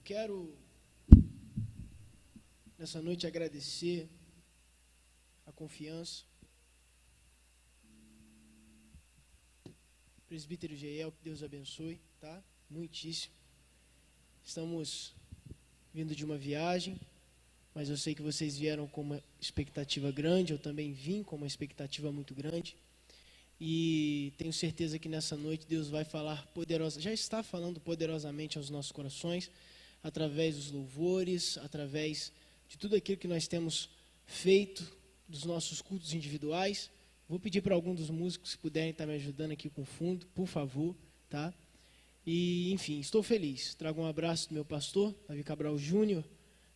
quero, nessa noite, agradecer a confiança. Presbítero Geiel, que Deus abençoe, tá? Muitíssimo. Estamos vindo de uma viagem, mas eu sei que vocês vieram com uma expectativa grande, eu também vim com uma expectativa muito grande. E tenho certeza que nessa noite Deus vai falar já está falando poderosamente aos nossos corações, através dos louvores, através de tudo aquilo que nós temos feito, dos nossos cultos individuais. Vou pedir para algum dos músicos, se puderem estar me ajudando aqui com o fundo, por favor, tá? E, enfim, estou feliz. Trago um abraço do meu pastor, Davi Cabral Júnior,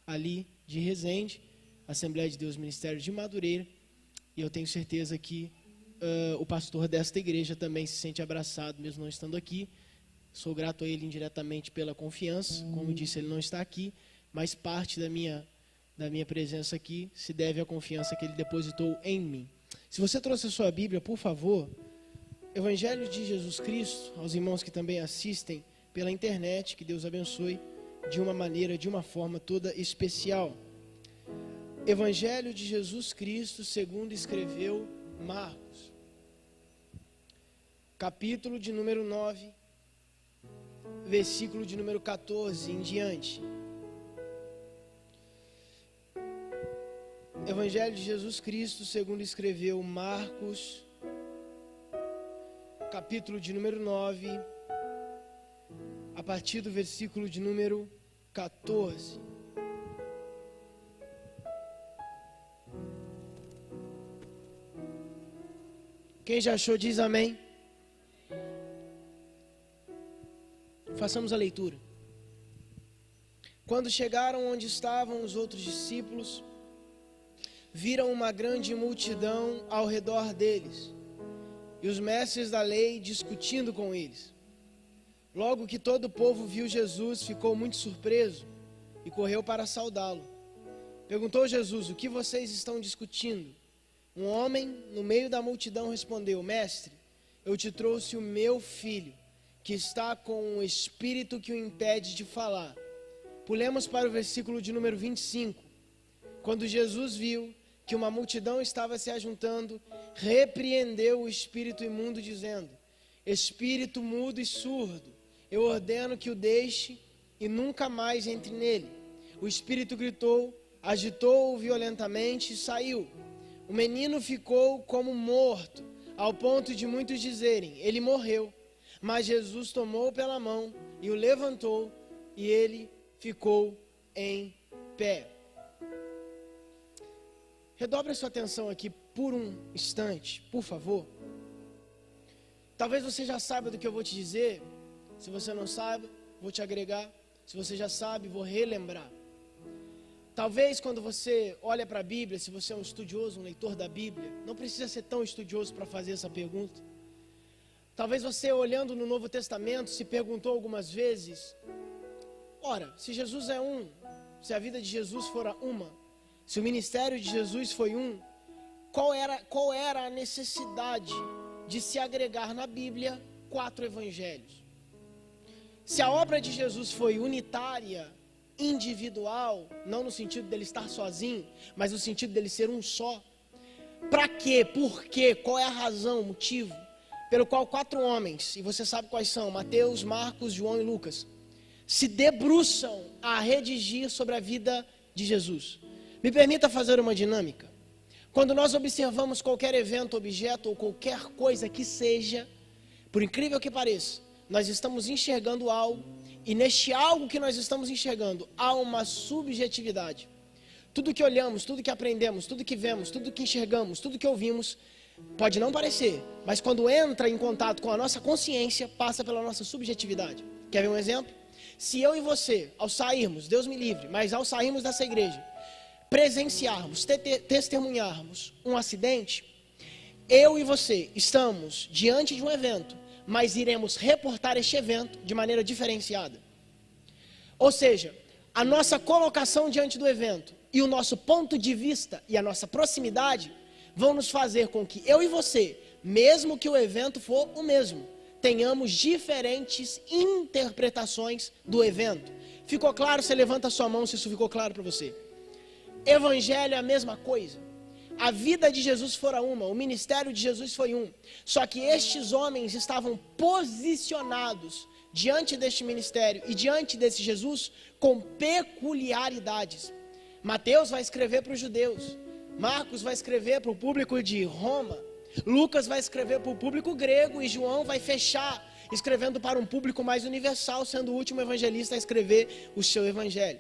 ali de Resende, Assembleia de Deus Ministério de Madureira, e eu tenho certeza que o pastor desta igreja também se sente abraçado, mesmo não estando aqui. Sou grato a ele indiretamente pela confiança. Como disse, ele não está aqui, mas parte da minha presença aqui se deve à confiança que ele depositou em mim. Se você trouxe a sua Bíblia, por favor, Evangelho de Jesus Cristo, aos irmãos que também assistem pela internet, que Deus abençoe de uma forma toda especial. Evangelho de Jesus Cristo, segundo escreveu Marcos. Capítulo de número 9, versículo de número 14 em diante. Evangelho de Jesus Cristo, segundo escreveu Marcos, capítulo de número 9, a partir do versículo de número 14. Quem já achou diz amém. Façamos a leitura. Quando chegaram onde estavam os outros discípulos, viram uma grande multidão ao redor deles, e os mestres da lei discutindo com eles. Logo que todo o povo viu Jesus, ficou muito surpreso e correu para saudá-lo. Perguntou Jesus: o que vocês estão discutindo? Um homem no meio da multidão respondeu: Mestre, eu te trouxe o meu filho, que está com um espírito que o impede de falar. Pulemos para o versículo de número 25. Quando Jesus viu que uma multidão estava se ajuntando, repreendeu o espírito imundo, dizendo: Espírito mudo e surdo, eu ordeno que o deixe e nunca mais entre nele. O espírito gritou, agitou-o violentamente e saiu. O menino ficou como morto, ao ponto de muitos dizerem: ele morreu. Mas Jesus tomou pela mão e o levantou, e ele ficou em pé. Redobre a sua atenção aqui por um instante, por favor. Talvez você já saiba do que eu vou te dizer. Se você não sabe, vou te agregar. Se você já sabe, vou relembrar. Talvez quando você olha para a Bíblia, se você é um estudioso, um leitor da Bíblia, não precisa ser tão estudioso para fazer essa pergunta. Talvez você, olhando no Novo Testamento, se perguntou algumas vezes: ora, se Jesus é um, se a vida de Jesus fora uma, se o ministério de Jesus foi um, qual era a necessidade de se agregar na Bíblia 4 evangelhos? Se a obra de Jesus foi unitária, individual, não no sentido dele estar sozinho, mas no sentido dele ser um só, para quê? Por quê? Qual é a razão, o motivo pelo qual 4 homens, e você sabe quais são, Mateus, Marcos, João e Lucas, se debruçam a redigir sobre a vida de Jesus? Me permita fazer uma dinâmica. Quando nós observamos qualquer evento, objeto ou qualquer coisa que seja, por incrível que pareça, nós estamos enxergando algo, e neste algo que nós estamos enxergando, há uma subjetividade. Tudo que olhamos, tudo que aprendemos, tudo que vemos, tudo que enxergamos, tudo que ouvimos, pode não parecer, mas quando entra em contato com a nossa consciência, passa pela nossa subjetividade. Quer ver um exemplo? Se eu e você, ao sairmos, Deus me livre, mas ao sairmos dessa igreja, presenciarmos, testemunharmos um acidente, eu e você estamos diante de um evento, mas iremos reportar este evento de maneira diferenciada. Ou seja, a nossa colocação diante do evento e o nosso ponto de vista e a nossa proximidade vão nos fazer com que eu e você, mesmo que o evento for o mesmo, tenhamos diferentes interpretações do evento. Ficou claro? Você levanta a sua mão se isso ficou claro para você. Evangelho é a mesma coisa. A vida de Jesus fora uma, o ministério de Jesus foi um. Só que estes homens estavam posicionados diante deste ministério e diante desse Jesus com peculiaridades. Mateus vai escrever para os judeus, Marcos vai escrever para o público de Roma, Lucas vai escrever para o público grego e João vai fechar escrevendo para um público mais universal, sendo o último evangelista a escrever o seu evangelho.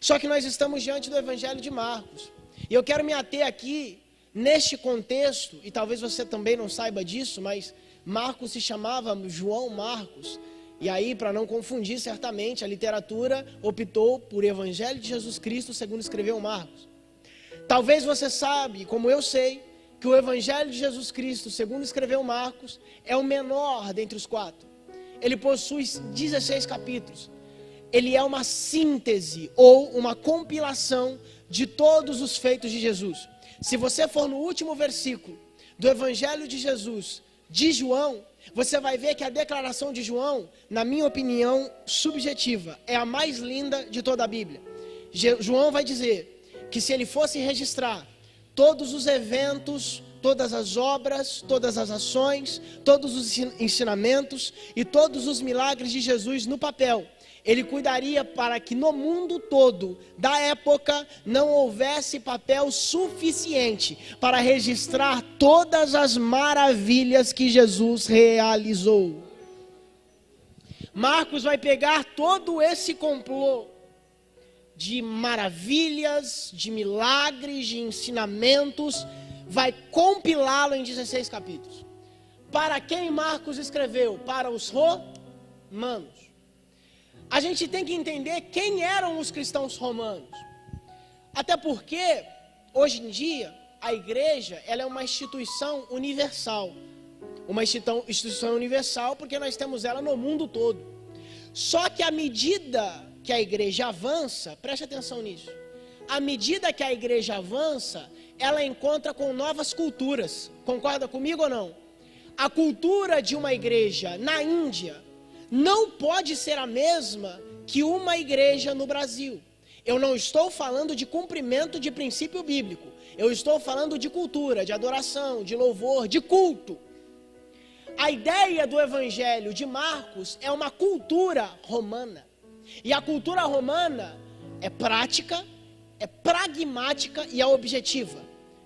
Só que nós estamos diante do evangelho de Marcos. E eu quero me ater aqui, neste contexto, e talvez você também não saiba disso, mas Marcos se chamava João Marcos. E aí, para não confundir, certamente, a literatura optou por Evangelho de Jesus Cristo, segundo escreveu Marcos. Talvez você sabe, como eu sei, que o Evangelho de Jesus Cristo, segundo escreveu Marcos, é o menor dentre os 4. Ele possui 16 capítulos. Ele é uma síntese ou uma compilação de todos os feitos de Jesus. Se você for no último versículo do Evangelho de Jesus, de João, você vai ver que a declaração de João, na minha opinião subjetiva, é a mais linda de toda a Bíblia. João vai dizer que se ele fosse registrar todos os eventos, todas as obras, todas as ações, todos os ensinamentos e todos os milagres de Jesus no papel, ele cuidaria para que no mundo todo da época não houvesse papel suficiente para registrar todas as maravilhas que Jesus realizou. Marcos vai pegar todo esse complô de maravilhas, de milagres, de ensinamentos, vai compilá-lo em 16 capítulos. Para quem Marcos escreveu? Para os romanos. A gente tem que entender quem eram os cristãos romanos. Até porque, hoje em dia, a igreja ela é uma instituição universal. Uma instituição universal porque nós temos ela no mundo todo. Só que à medida que a igreja avança, preste atenção nisso. À medida que a igreja avança, ela encontra com novas culturas. Concorda comigo ou não? A cultura de uma igreja na Índia não pode ser a mesma que uma igreja no Brasil. Eu não estou falando de cumprimento de princípio bíblico. Eu estou falando de cultura, de adoração, de louvor, de culto. A ideia do evangelho de Marcos é uma cultura romana. E a cultura romana é prática, é pragmática e é objetiva.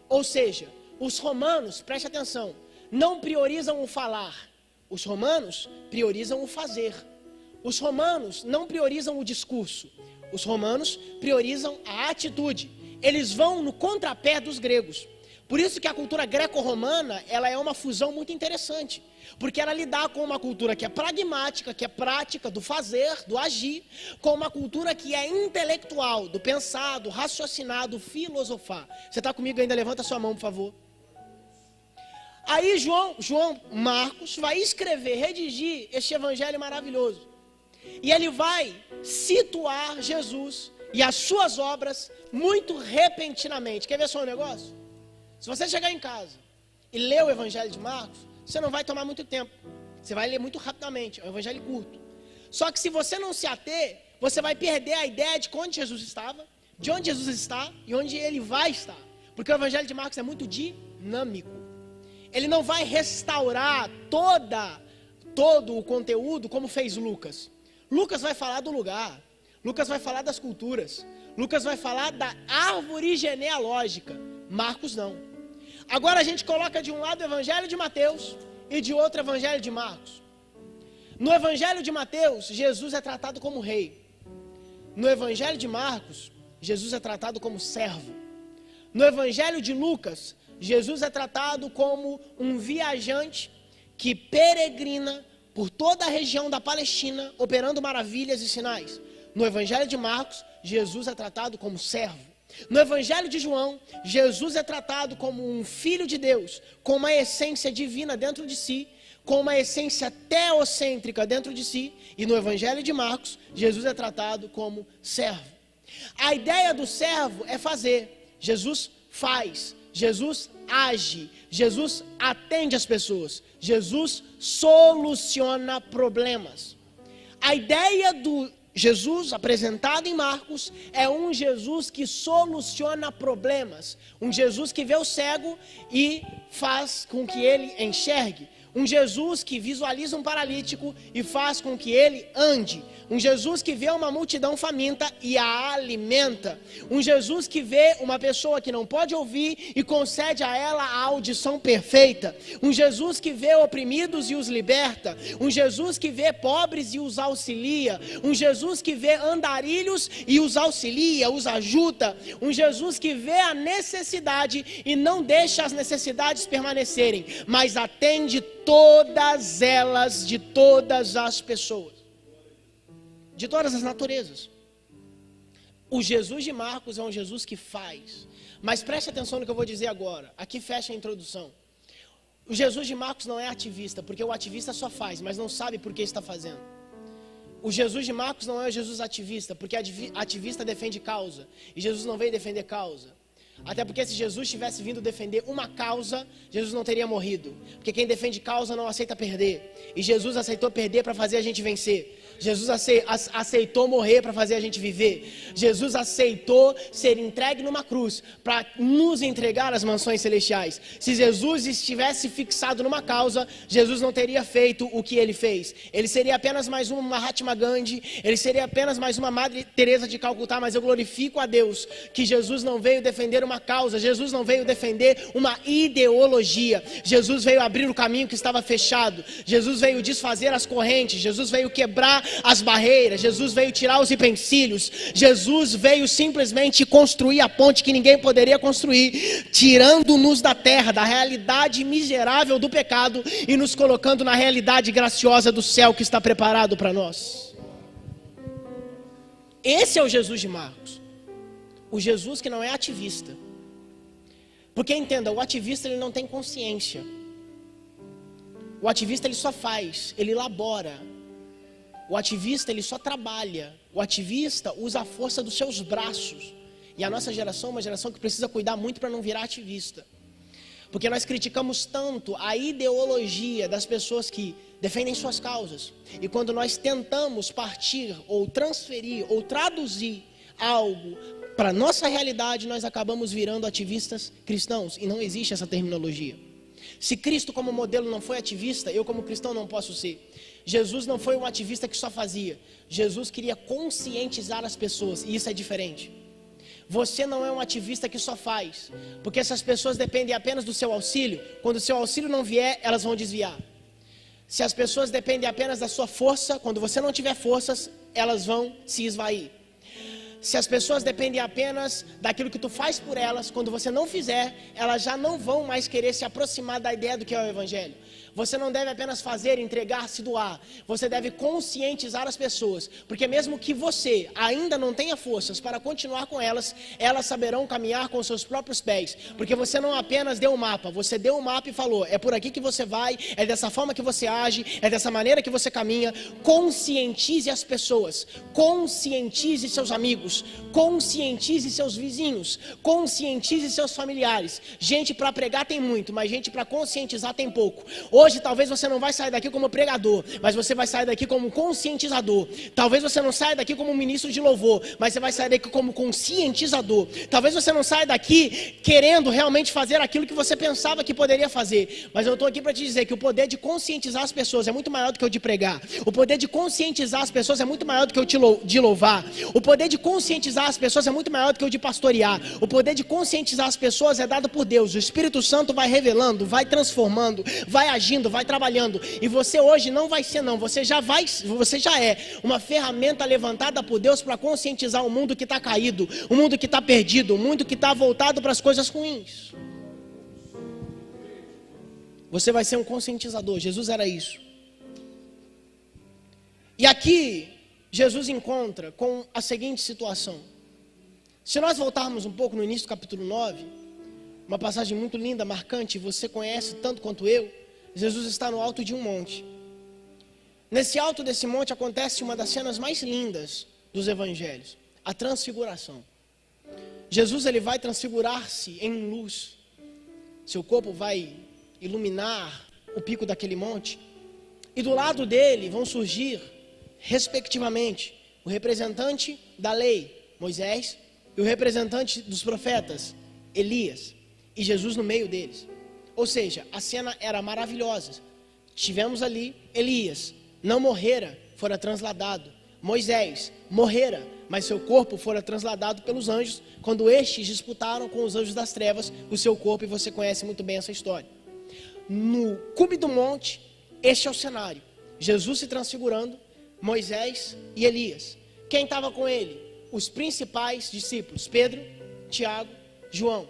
Ou seja, os romanos, preste atenção, não priorizam o falar. Os romanos priorizam o fazer. Os romanos não priorizam o discurso. Os romanos priorizam a atitude. Eles vão no contrapé dos gregos. Por isso que a cultura greco-romana, ela é uma fusão muito interessante. Porque ela lidar com uma cultura que é pragmática, que é prática, do fazer, do agir, com uma cultura que é intelectual, do pensar, do raciocinar, do filosofar. Você está comigo ainda? Levanta a sua mão, por favor. Aí João Marcos vai escrever, redigir este evangelho maravilhoso. E ele vai situar Jesus e as suas obras muito repentinamente. Quer ver só um negócio? Se você chegar em casa e ler o evangelho de Marcos, você não vai tomar muito tempo. Você vai ler muito rapidamente, é um evangelho curto. Só que se você não se ater, você vai perder a ideia de onde Jesus estava, de onde Jesus está e onde ele vai estar. Porque o evangelho de Marcos é muito dinâmico. Ele não vai restaurar todo o conteúdo como fez Lucas. Lucas vai falar do lugar. Lucas vai falar das culturas. Lucas vai falar da árvore genealógica. Marcos não. Agora a gente coloca de um lado o evangelho de Mateus e de outro o evangelho de Marcos. No evangelho de Mateus, Jesus é tratado como rei. No evangelho de Marcos, Jesus é tratado como servo. No evangelho de Lucas, Jesus é tratado como um viajante que peregrina por toda a região da Palestina, operando maravilhas e sinais. No evangelho de Marcos, Jesus é tratado como servo. No evangelho de João, Jesus é tratado como um filho de Deus, com uma essência divina dentro de si, com uma essência teocêntrica dentro de si. E no evangelho de Marcos, Jesus é tratado como servo. A ideia do servo é fazer. Jesus faz. Jesus age, Jesus atende as pessoas, Jesus soluciona problemas. A ideia do Jesus apresentado em Marcos é um Jesus que soluciona problemas. Um Jesus que vê o cego e faz com que ele enxergue. Um Jesus que visualiza um paralítico e faz com que ele ande. Um Jesus que vê uma multidão faminta e a alimenta. Um Jesus que vê uma pessoa que não pode ouvir e concede a ela a audição perfeita. Um Jesus que vê oprimidos e os liberta. Um Jesus que vê pobres e os auxilia. Um Jesus que vê andarilhos e os auxilia, os ajuda. Um Jesus que vê a necessidade e não deixa as necessidades permanecerem, mas atende todas elas, de todas as pessoas, de todas as naturezas. O Jesus de Marcos é um Jesus que faz. Mas preste atenção no que eu vou dizer agora. Aqui fecha a introdução. O Jesus de Marcos não é ativista, porque o ativista só faz, mas não sabe por que está fazendo. O Jesus de Marcos não é o Jesus ativista, porque ativista defende causa, e Jesus não veio defender causa. Até porque se Jesus tivesse vindo defender uma causa, Jesus não teria morrido. Porque quem defende causa não aceita perder. E Jesus aceitou perder para fazer a gente vencer. Jesus aceitou morrer para fazer a gente viver. Jesus aceitou ser entregue numa cruz para nos entregar as mansões celestiais. Se Jesus estivesse fixado numa causa, Jesus não teria feito o que ele fez. Ele seria apenas mais uma Mahatma Gandhi, ele seria apenas mais uma Madre Teresa de Calcutá. Mas eu glorifico a Deus que Jesus não veio defender uma causa, Jesus não veio defender uma ideologia. Jesus veio abrir o caminho que estava fechado. Jesus veio desfazer as correntes. Jesus veio quebrar as barreiras. Jesus veio tirar os empecilhos. Jesus veio simplesmente construir a ponte que ninguém poderia construir, tirando-nos da terra, da realidade miserável do pecado e nos colocando na realidade graciosa do céu que está preparado para nós. Esse é o Jesus de Marcos. O Jesus que não é ativista. Porque entenda, o ativista ele não tem consciência. O ativista ele só faz, ele elabora. O ativista ele só trabalha. O ativista usa a força dos seus braços. E a nossa geração é uma geração que precisa cuidar muito para não virar ativista. Porque nós criticamos tanto a ideologia das pessoas que defendem suas causas. E quando nós tentamos partir ou transferir ou traduzir algo para a nossa realidade, nós acabamos virando ativistas cristãos. E não existe essa terminologia. Se Cristo como modelo não foi ativista, eu como cristão não posso ser. Jesus não foi um ativista que só fazia. Jesus queria conscientizar as pessoas. E isso é diferente. Você não é um ativista que só faz. Porque essas pessoas dependem apenas do seu auxílio. Quando o seu auxílio não vier, elas vão desviar. Se as pessoas dependem apenas da sua força, quando você não tiver forças, elas vão se esvair. Se as pessoas dependem apenas daquilo que tu faz por elas, quando você não fizer, elas já não vão mais querer se aproximar da ideia do que é o Evangelho. Você não deve apenas fazer, entregar, se doar. Você deve conscientizar as pessoas. Porque mesmo que você ainda não tenha forças para continuar com elas, elas saberão caminhar com seus próprios pés. Porque você não apenas deu um mapa, você deu um mapa e falou, é por aqui que você vai, é dessa forma que você age, é dessa maneira que você caminha. Conscientize as pessoas, conscientize seus amigos, conscientize seus vizinhos, conscientize seus familiares. Gente para pregar tem muito, mas gente para conscientizar tem pouco. Hoje talvez você não vai sair daqui como pregador, mas você vai sair daqui como conscientizador. Talvez você não saia daqui como ministro de louvor, mas você vai sair daqui como conscientizador. Talvez você não saia daqui querendo realmente fazer aquilo que você pensava que poderia fazer. Mas eu estou aqui para te dizer que o poder de conscientizar as pessoas é muito maior do que o de pregar. O poder de conscientizar as pessoas é muito maior do que o de louvar. O poder de conscientizar as pessoas é muito maior do que o de pastorear. O poder de conscientizar as pessoas é dado por Deus. O Espírito Santo vai revelando, vai transformando, vai agindo, vai trabalhando. E você hoje não vai ser não, você já é uma ferramenta levantada por Deus para conscientizar o mundo que está caído, o mundo que está perdido, o mundo que está voltado para as coisas ruins. Você vai ser um conscientizador. Jesus era isso. E aqui Jesus encontra com a seguinte situação. Se nós voltarmos um pouco no início do capítulo 9, uma passagem muito linda, marcante, você conhece tanto quanto eu. Jesus está no alto de um monte. Nesse alto desse monte acontece uma das cenas mais lindas dos evangelhos, a transfiguração. Jesus ele vai transfigurar-se em luz. Seu corpo vai iluminar o pico daquele monte. E do lado dele vão surgir, respectivamente, o representante da lei, Moisés, e o representante dos profetas, Elias, e Jesus no meio deles. Ou seja, a cena era maravilhosa. Tivemos ali Elias, não morrera, fora transladado. Moisés morrera, mas seu corpo fora transladado pelos anjos, quando estes disputaram com os anjos das trevas o seu corpo, e você conhece muito bem essa história. No cume do monte, este é o cenário. Jesus se transfigurando, Moisés e Elias. Quem estava com ele? Os principais discípulos, Pedro, Tiago, João.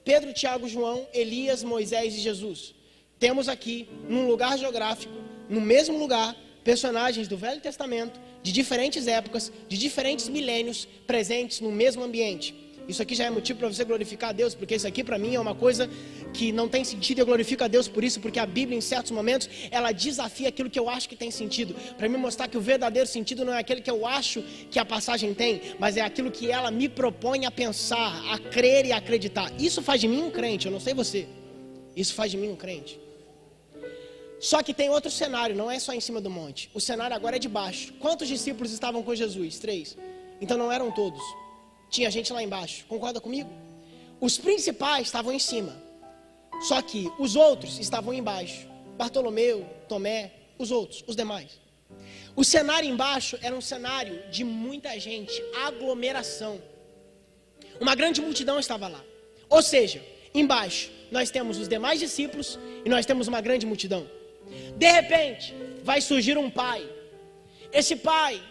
Pedro, Tiago, João, Elias, Moisés e Jesus. Temos aqui, num lugar geográfico, no mesmo lugar, personagens do Velho Testamento, de diferentes épocas, de diferentes milênios, presentes no mesmo ambiente. Isso aqui já é motivo para você glorificar a Deus, porque isso aqui para mim é uma coisa que não tem sentido, e eu glorifico a Deus por isso, porque a Bíblia em certos momentos, ela desafia aquilo que eu acho que tem sentido, para me mostrar que o verdadeiro sentido não é aquele que eu acho que a passagem tem, mas é aquilo que ela me propõe a pensar, a crer e a acreditar. Isso faz de mim um crente, eu não sei você, isso faz de mim um crente. Só que tem outro cenário, não é só em cima do monte, o cenário agora é de baixo. Quantos discípulos estavam com Jesus? 3. Então não eram todos. Tinha gente lá embaixo, concorda comigo? Os principais estavam em cima, só que os outros estavam embaixo. Bartolomeu, Tomé, os outros, os demais. O cenário embaixo era um cenário de muita gente, aglomeração. Uma grande multidão estava lá. Ou seja, embaixo nós temos os demais discípulos e nós temos uma grande multidão. De repente, vai surgir um pai. Esse pai,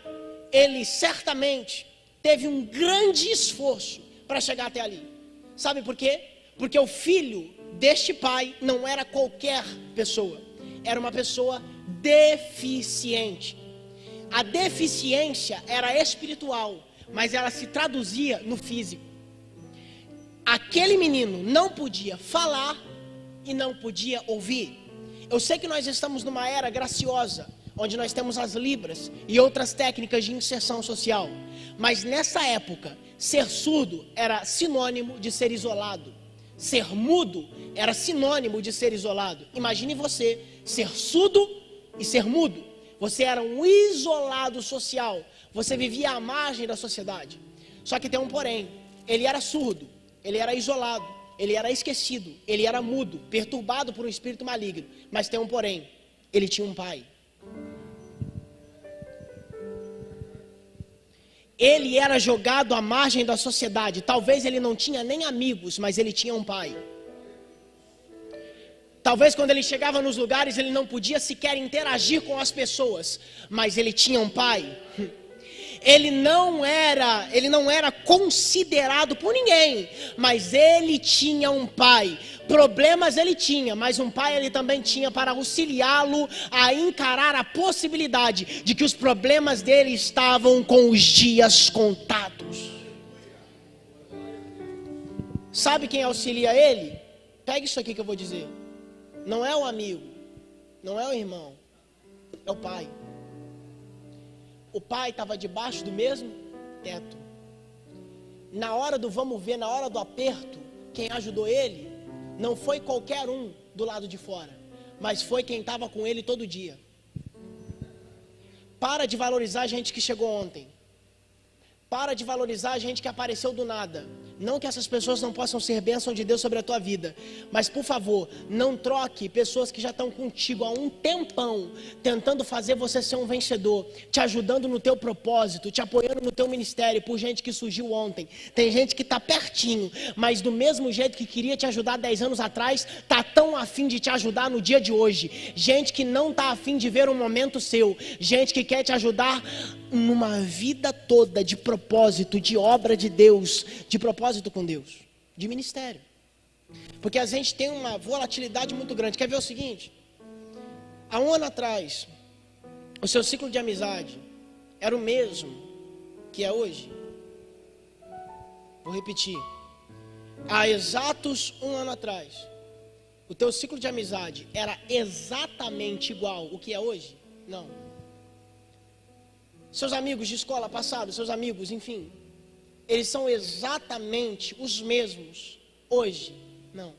ele certamente teve um grande esforço para chegar até ali. Sabe por quê? Porque o filho deste pai não era qualquer pessoa. Era uma pessoa deficiente. A deficiência era espiritual, mas ela se traduzia no físico. Aquele menino não podia falar e não podia ouvir. Eu sei que nós estamos numa era graciosa, onde nós temos as libras e outras técnicas de inserção social. Mas nessa época, ser surdo era sinônimo de ser isolado. Ser mudo era sinônimo de ser isolado. Imagine você ser surdo e ser mudo. Você era um isolado social. Você vivia à margem da sociedade. Só que tem um porém. Ele era surdo, ele era isolado, ele era esquecido, ele era mudo, perturbado por um espírito maligno. Mas tem um porém. Ele tinha um pai. Ele era jogado à margem da sociedade. Talvez ele não tinha nem amigos, mas ele tinha um pai. Talvez quando ele chegava nos lugares ele não podia sequer interagir com as pessoas, mas ele tinha um pai. Ele não era considerado por ninguém, mas ele tinha um pai. Problemas ele tinha, mas um pai ele também tinha para auxiliá-lo a encarar a possibilidade de que os problemas dele estavam com os dias contados. Sabe quem auxilia ele? Pega isso aqui que eu vou dizer. Não é o amigo, não é o irmão, é o pai. O pai estava debaixo do mesmo teto. Na hora do vamos ver, na hora do aperto, quem ajudou ele não foi qualquer um do lado de fora, mas foi quem estava com ele todo dia. Para de valorizar a gente que chegou ontem. Para de valorizar a gente que apareceu do nada. Não que essas pessoas não possam ser bênção de Deus sobre a tua vida, mas por favor, não troque pessoas que já estão contigo há um tempão, tentando fazer você ser um vencedor, te ajudando no teu propósito, te apoiando no teu ministério, por gente que surgiu ontem. Tem gente que está pertinho, mas do mesmo jeito que queria te ajudar 10 anos atrás, está tão afim de te ajudar no dia de hoje. Gente que não está afim de ver um momento seu, gente que quer te ajudar numa vida toda de propósito, de obra de Deus, de propósito com Deus, de ministério. Porque a gente tem uma volatilidade muito grande. Quer ver o seguinte? Há um ano atrás, o seu ciclo de amizade era o mesmo que é hoje. Vou repetir. Há exatos um ano atrás, o teu ciclo de amizade era exatamente igual o que é hoje? Não. Seus amigos de escola passada, seus amigos, enfim, eles são exatamente os mesmos hoje? Não.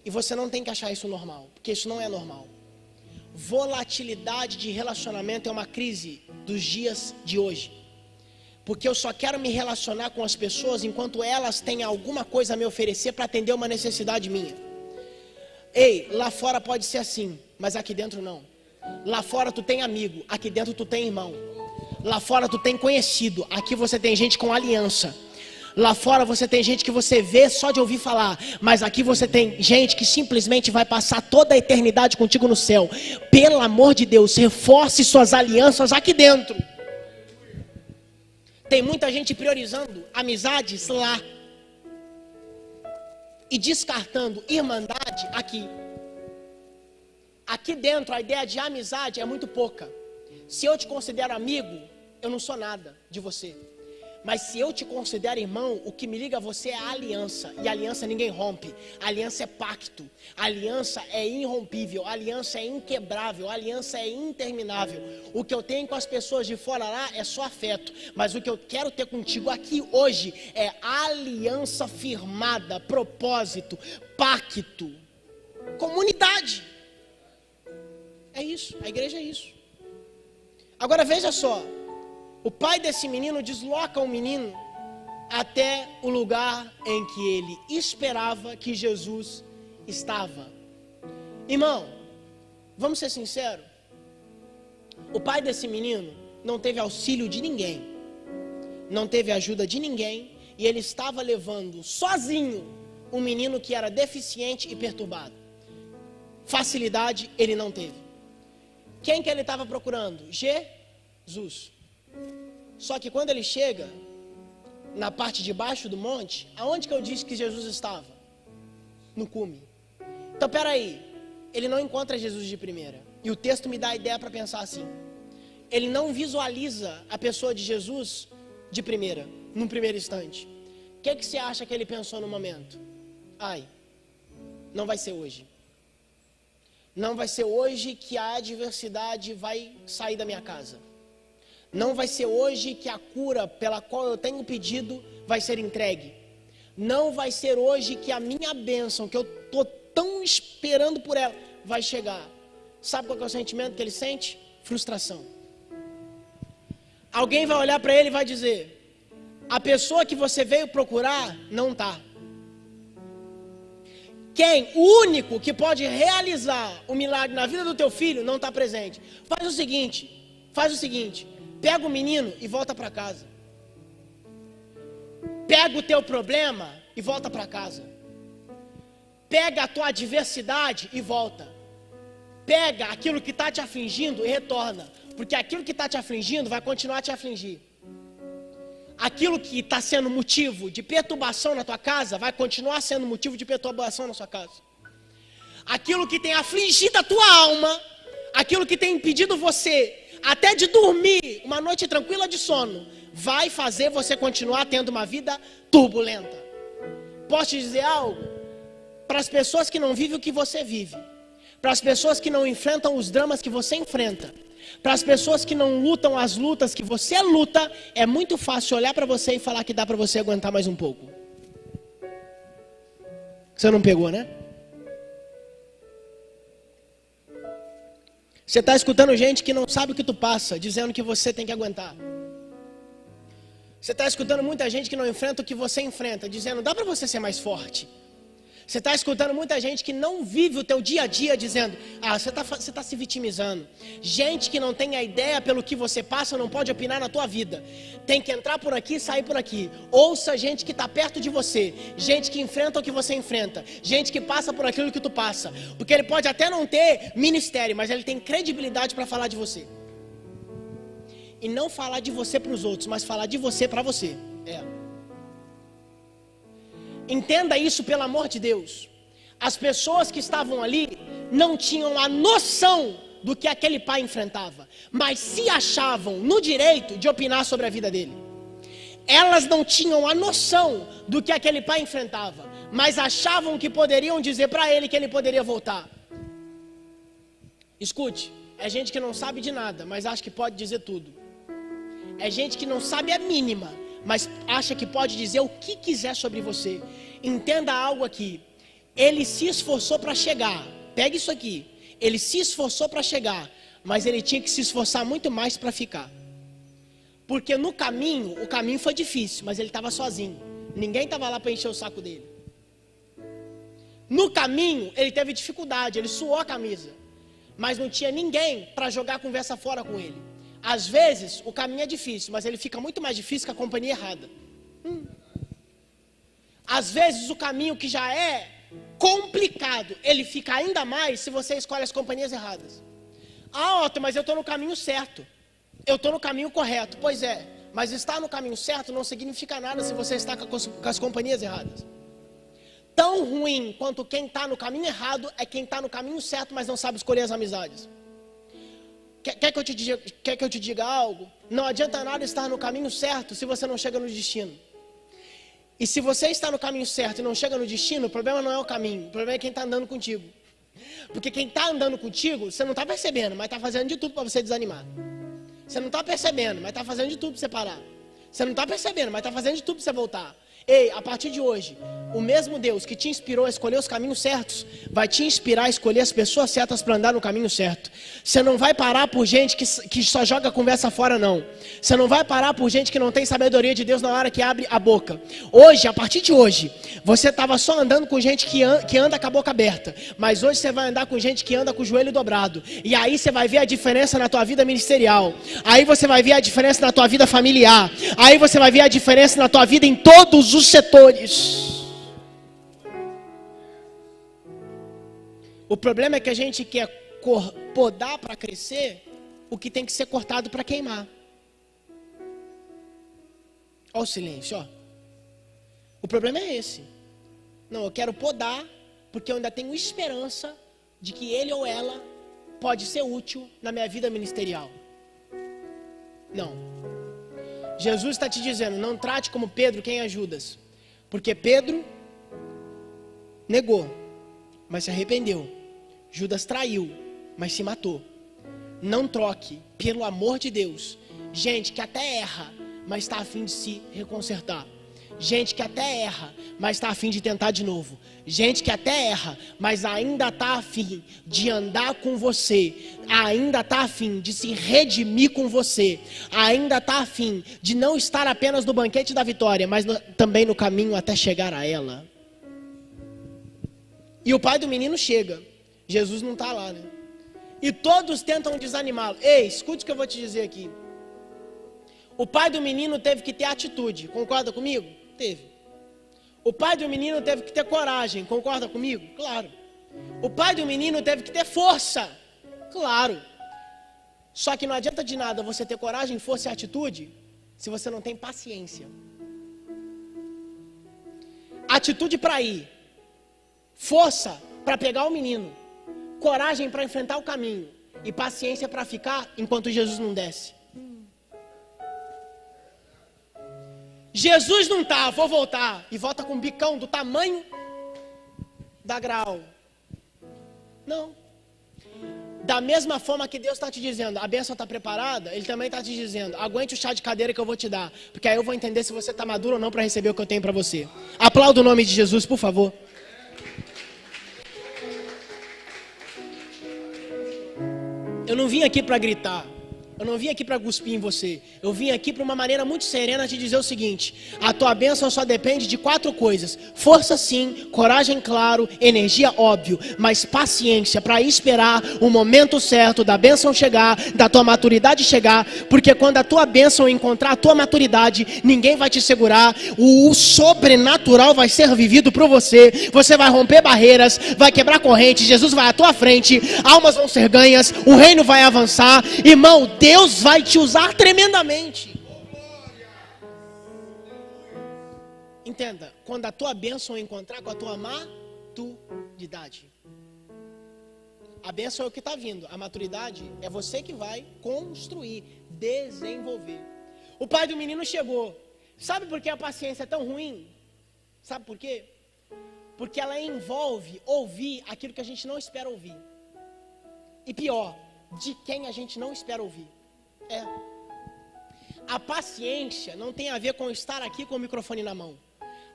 E você não tem que achar isso normal, porque isso não é normal. volatilidade de relacionamento é uma crise dos dias de hoje. Porque eu só quero me relacionar com as pessoas enquanto elas têm alguma coisa a me oferecer para atender uma necessidade minha. Ei, lá fora pode ser assim, mas aqui dentro não. Lá fora tu tem amigo, aqui dentro tu tem irmão. Lá fora tu tem conhecido, aqui você tem gente com aliança. Lá fora você tem gente que você vê só de ouvir falar, mas aqui você tem gente que simplesmente vai passar toda a eternidade contigo no céu. Pelo amor de Deus, reforce suas alianças aqui dentro. Tem muita gente priorizando amizades lá e descartando irmandade aqui. Aqui dentro a ideia de amizade é muito pouca. Se eu te considero amigo, eu não sou nada de você. Mas se eu te considero irmão, o que me liga a você é a aliança. E a aliança ninguém rompe. A aliança é pacto. A aliança é irrompível. A aliança é inquebrável. A aliança é interminável. O que eu tenho com as pessoas de fora lá é só afeto. Mas o que eu quero ter contigo aqui hoje é aliança firmada, propósito, pacto, comunidade. É isso. A igreja é isso. Agora veja só. O pai desse menino desloca o menino até o lugar em que ele esperava que Jesus estava. Irmão, vamos ser sinceros. O pai desse menino não teve auxílio de ninguém. Não teve ajuda de ninguém. E ele estava levando sozinho um menino que era deficiente e perturbado. Facilidade ele não teve. Quem que ele estava procurando? Jesus. Só que quando ele chega na parte de baixo do monte, aonde que eu disse que Jesus estava? No cume. Então peraí, ele não encontra Jesus de primeira. E o texto me dá a ideia para pensar assim. Ele não visualiza a pessoa de Jesus de primeira, num primeiro instante. O que você acha que ele pensou no momento? Ai, não vai ser hoje. Não vai ser hoje que a adversidade vai sair da minha casa. Não vai ser hoje que a cura pela qual eu tenho pedido vai ser entregue. Não vai ser hoje que a minha bênção, que eu estou tão esperando por ela, vai chegar. Sabe qual é o sentimento que ele sente? Frustração. Alguém vai olhar para ele e vai dizer: a pessoa que você veio procurar não está. O único que pode realizar o milagre na vida do teu filho não está presente. Faz o seguinte, pega o menino e volta para casa. Pega o teu problema e volta para casa. Pega a tua adversidade e volta. Pega aquilo que está te afligindo e retorna. Porque aquilo que está te afligindo vai continuar a te afligir. Aquilo que está sendo motivo de perturbação na tua casa vai continuar sendo motivo de perturbação na sua casa. Aquilo que tem afligido a tua alma, aquilo que tem impedido você até de dormir uma noite tranquila de sono, vai fazer você continuar tendo uma vida turbulenta. Posso te dizer algo? Para as pessoas que não vivem o que você vive, para as pessoas que não enfrentam os dramas que você enfrenta, para as pessoas que não lutam as lutas que você luta, é muito fácil olhar para você e falar que dá para você aguentar mais um pouco. Você não pegou, né? Você está escutando gente que não sabe o que tu passa, dizendo que você tem que aguentar. Você está escutando muita gente que não enfrenta o que você enfrenta, dizendo, dá para você ser mais forte. Você está escutando muita gente que não vive o teu dia a dia, dizendo, você está se vitimizando. Gente que não tem a ideia pelo que você passa, não pode opinar na tua vida. Tem que entrar por aqui e sair por aqui. Ouça gente que está perto de você. Gente que enfrenta o que você enfrenta. Gente que passa por aquilo que tu passa. Porque ele pode até não ter ministério, mas ele tem credibilidade para falar de você. E não falar de você para os outros, mas falar de você para você. Entenda isso, pelo amor de Deus. As pessoas que estavam ali não tinham a noção do que aquele pai enfrentava, mas se achavam no direito de opinar sobre a vida dele. Elas não tinham a noção do que aquele pai enfrentava, mas achavam que poderiam dizer para ele que ele poderia voltar. Escute, é gente que não sabe de nada, mas acha que pode dizer tudo. É gente que não sabe a mínima, mas acha que pode dizer o que quiser sobre você. Entenda algo aqui. Ele se esforçou para chegar. Pega isso aqui. Ele se esforçou para chegar, mas ele tinha que se esforçar muito mais para ficar. Porque no caminho, o caminho foi difícil, mas ele estava sozinho. Ninguém estava lá para encher o saco dele. No caminho, ele teve dificuldade, ele suou a camisa. Mas não tinha ninguém para jogar a conversa fora com ele. Às vezes, o caminho é difícil, mas ele fica muito mais difícil com a companhia errada. Às vezes, o caminho que já é complicado, ele fica ainda mais se você escolhe as companhias erradas. Ah, Otto, mas eu estou no caminho certo. Eu estou no caminho correto. Pois é, mas estar no caminho certo não significa nada se você está com as companhias erradas. Tão ruim quanto quem está no caminho errado é quem está no caminho certo, mas não sabe escolher as amizades. Quer que eu te diga algo? Não adianta nada estar no caminho certo se você não chega no destino. E se você está no caminho certo e não chega no destino, o problema não é o caminho, o problema é quem está andando contigo. Porque quem está andando contigo, você não está percebendo, mas está fazendo de tudo para você desanimar. Você não está percebendo, mas está fazendo de tudo para você parar. Você não está percebendo, mas está fazendo de tudo para você voltar. Ei, a partir de hoje, o mesmo Deus que te inspirou a escolher os caminhos certos, vai te inspirar a escolher as pessoas certas para andar no caminho certo. Você não vai parar por gente que só joga conversa fora, não. Você não vai parar por gente que não tem sabedoria de Deus na hora que abre a boca. Hoje, a partir de hoje, você estava só andando com gente que anda com a boca aberta. Mas hoje você vai andar com gente que anda com o joelho dobrado. E aí você vai ver a diferença na tua vida ministerial. Aí você vai ver a diferença na tua vida familiar. Aí você vai ver a diferença na tua vida em todos os setores. O problema é que a gente quer podar para crescer o que tem que ser cortado para queimar. Olha o silêncio, ó. O problema é esse. Não, eu quero podar porque eu ainda tenho esperança de que ele ou ela pode ser útil na minha vida ministerial. Não. Jesus está te dizendo, não trate como Pedro quem é Judas. Porque Pedro negou, mas se arrependeu. Judas traiu, mas se matou. Não troque, pelo amor de Deus, gente que até erra, mas está a fim de se reconsertar. Gente que até erra, mas está a fim de tentar de novo. Gente que até erra, mas ainda está a fim de andar com você. Ainda está a fim de se redimir com você. Ainda está a fim de não estar apenas no banquete da vitória, mas também no caminho até chegar a ela. E o pai do menino chega. Jesus não está lá, né? E todos tentam desanimá-lo. Ei, escute o que eu vou te dizer aqui. O pai do menino teve que ter atitude. Concorda comigo? Teve. O pai do menino teve que ter coragem. Concorda comigo? Claro. O pai do menino teve que ter força. Claro. Só que não adianta de nada você ter coragem, força e atitude se você não tem paciência. Atitude para ir. Força para pegar o menino. Coragem para enfrentar o caminho. E paciência para ficar enquanto Jesus não desce. Jesus não está, vou voltar. E volta com um bicão do tamanho da grau. Não. Da mesma forma que Deus está te dizendo, a bênção está preparada, Ele também está te dizendo, aguente o chá de cadeira que eu vou te dar. Porque aí eu vou entender se você está maduro ou não para receber o que eu tenho para você. Aplauda o nome de Jesus, por favor. Eu não vim aqui para gritar. Eu não vim aqui para cuspir em você. Eu vim aqui para uma maneira muito serena te dizer o seguinte: a tua bênção só depende de 4 coisas. Força sim, coragem claro, energia óbvio, mas paciência para esperar o momento certo da bênção chegar, da tua maturidade chegar, porque quando a tua bênção encontrar a tua maturidade, ninguém vai te segurar, o sobrenatural vai ser vivido por você, você vai romper barreiras, vai quebrar correntes, Jesus vai à tua frente, almas vão ser ganhas, o reino vai avançar, irmão, Deus vai te usar tremendamente. Entenda, quando a tua bênção encontrar com a tua maturidade. A bênção é o que está vindo, a maturidade é você que vai construir, desenvolver. O pai do menino chegou. Sabe por que a paciência é tão ruim? Sabe por quê? Porque ela envolve ouvir aquilo que a gente não espera ouvir. E pior, de quem a gente não espera ouvir. A paciência não tem a ver com estar aqui com o microfone na mão.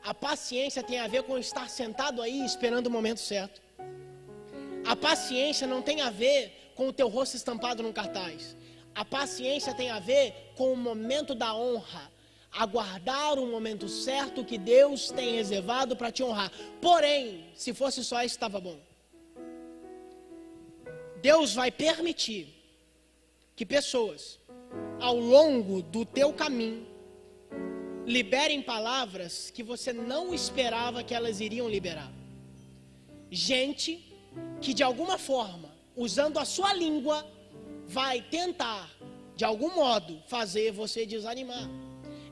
A paciência tem a ver com estar sentado aí esperando o momento certo. A paciência não tem a ver com o teu rosto estampado num cartaz. A paciência tem a ver com o momento da honra. Aguardar o momento certo que Deus tem reservado para te honrar. Porém, se fosse só isso, estava bom. Deus vai permitir que pessoas, ao longo do teu caminho, liberem palavras que você não esperava que elas iriam liberar. Gente que de alguma forma, usando a sua língua, vai tentar, de algum modo, fazer você desanimar.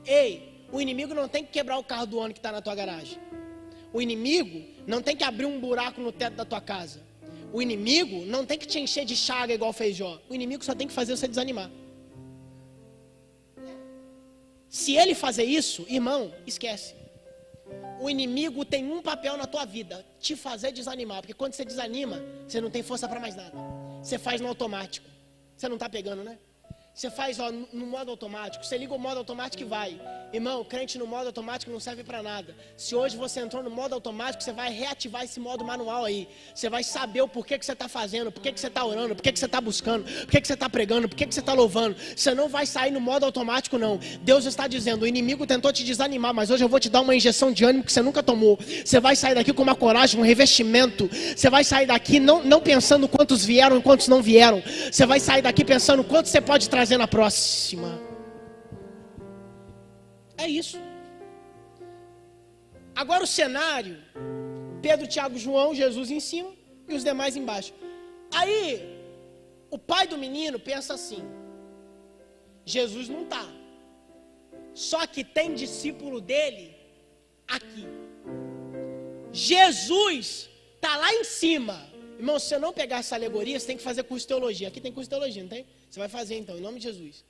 Ei, o inimigo não tem que quebrar o carro do ano que está na tua garagem. O inimigo não tem que abrir um buraco no teto da tua casa. O inimigo não tem que te encher de chaga igual fez Jó. O inimigo só tem que fazer você desanimar. Se ele fazer isso, irmão, esquece. O inimigo tem um papel na tua vida, te fazer desanimar. Porque quando você desanima, você não tem força para mais nada. Você faz no automático. Você não está pegando, né? Você faz no modo automático. Você liga o modo automático e vai. Irmão, crente no modo automático não serve para nada. Se hoje você entrou no modo automático, você vai reativar esse modo manual aí. Você vai saber o porquê que você está fazendo, porquê que você está orando, porquê que você está buscando, porquê que você está pregando, porquê que você está louvando. Você não vai sair no modo automático, não. Deus está dizendo, o inimigo tentou te desanimar, mas hoje eu vou te dar uma injeção de ânimo que você nunca tomou. Você vai sair daqui com uma coragem, um revestimento. Você vai sair daqui não pensando quantos vieram e quantos não vieram. Você vai sair daqui pensando quanto você pode trazer na próxima. É isso. Agora o cenário: Pedro, Tiago, João, Jesus em cima e os demais embaixo. Aí o pai do menino pensa assim: Jesus não está, só que tem discípulo dele aqui. Jesus está lá em cima. Irmão, se você não pegar essa alegoria, você tem que fazer curso de teologia. Aqui tem curso de teologia, não tem? Você vai fazer então, em nome de Jesus.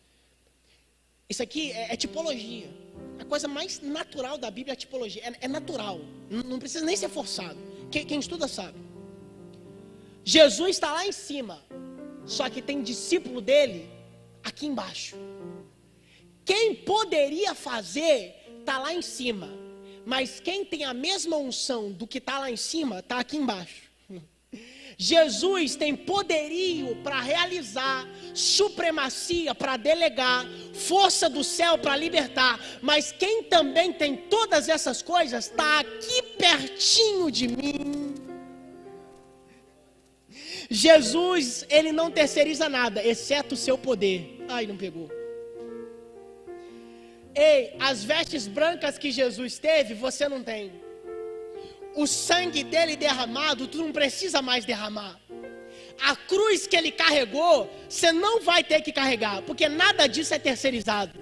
Isso aqui é tipologia. A coisa mais natural da Bíblia é a tipologia. É natural, não precisa nem ser forçado. Quem estuda sabe. Jesus está lá em cima, só que tem discípulo dele aqui embaixo. Quem poderia fazer está lá em cima, mas quem tem a mesma unção do que está lá em cima está aqui embaixo. Jesus tem poderio para realizar, supremacia para delegar, força do céu para libertar, mas quem também tem todas essas coisas está aqui pertinho de mim. Jesus, ele não terceiriza nada, exceto o seu poder. Ai, não pegou. Ei, as vestes brancas que Jesus teve, você não tem. O sangue dele derramado, tu não precisa mais derramar. A cruz que ele carregou, você não vai ter que carregar, porque nada disso é terceirizado.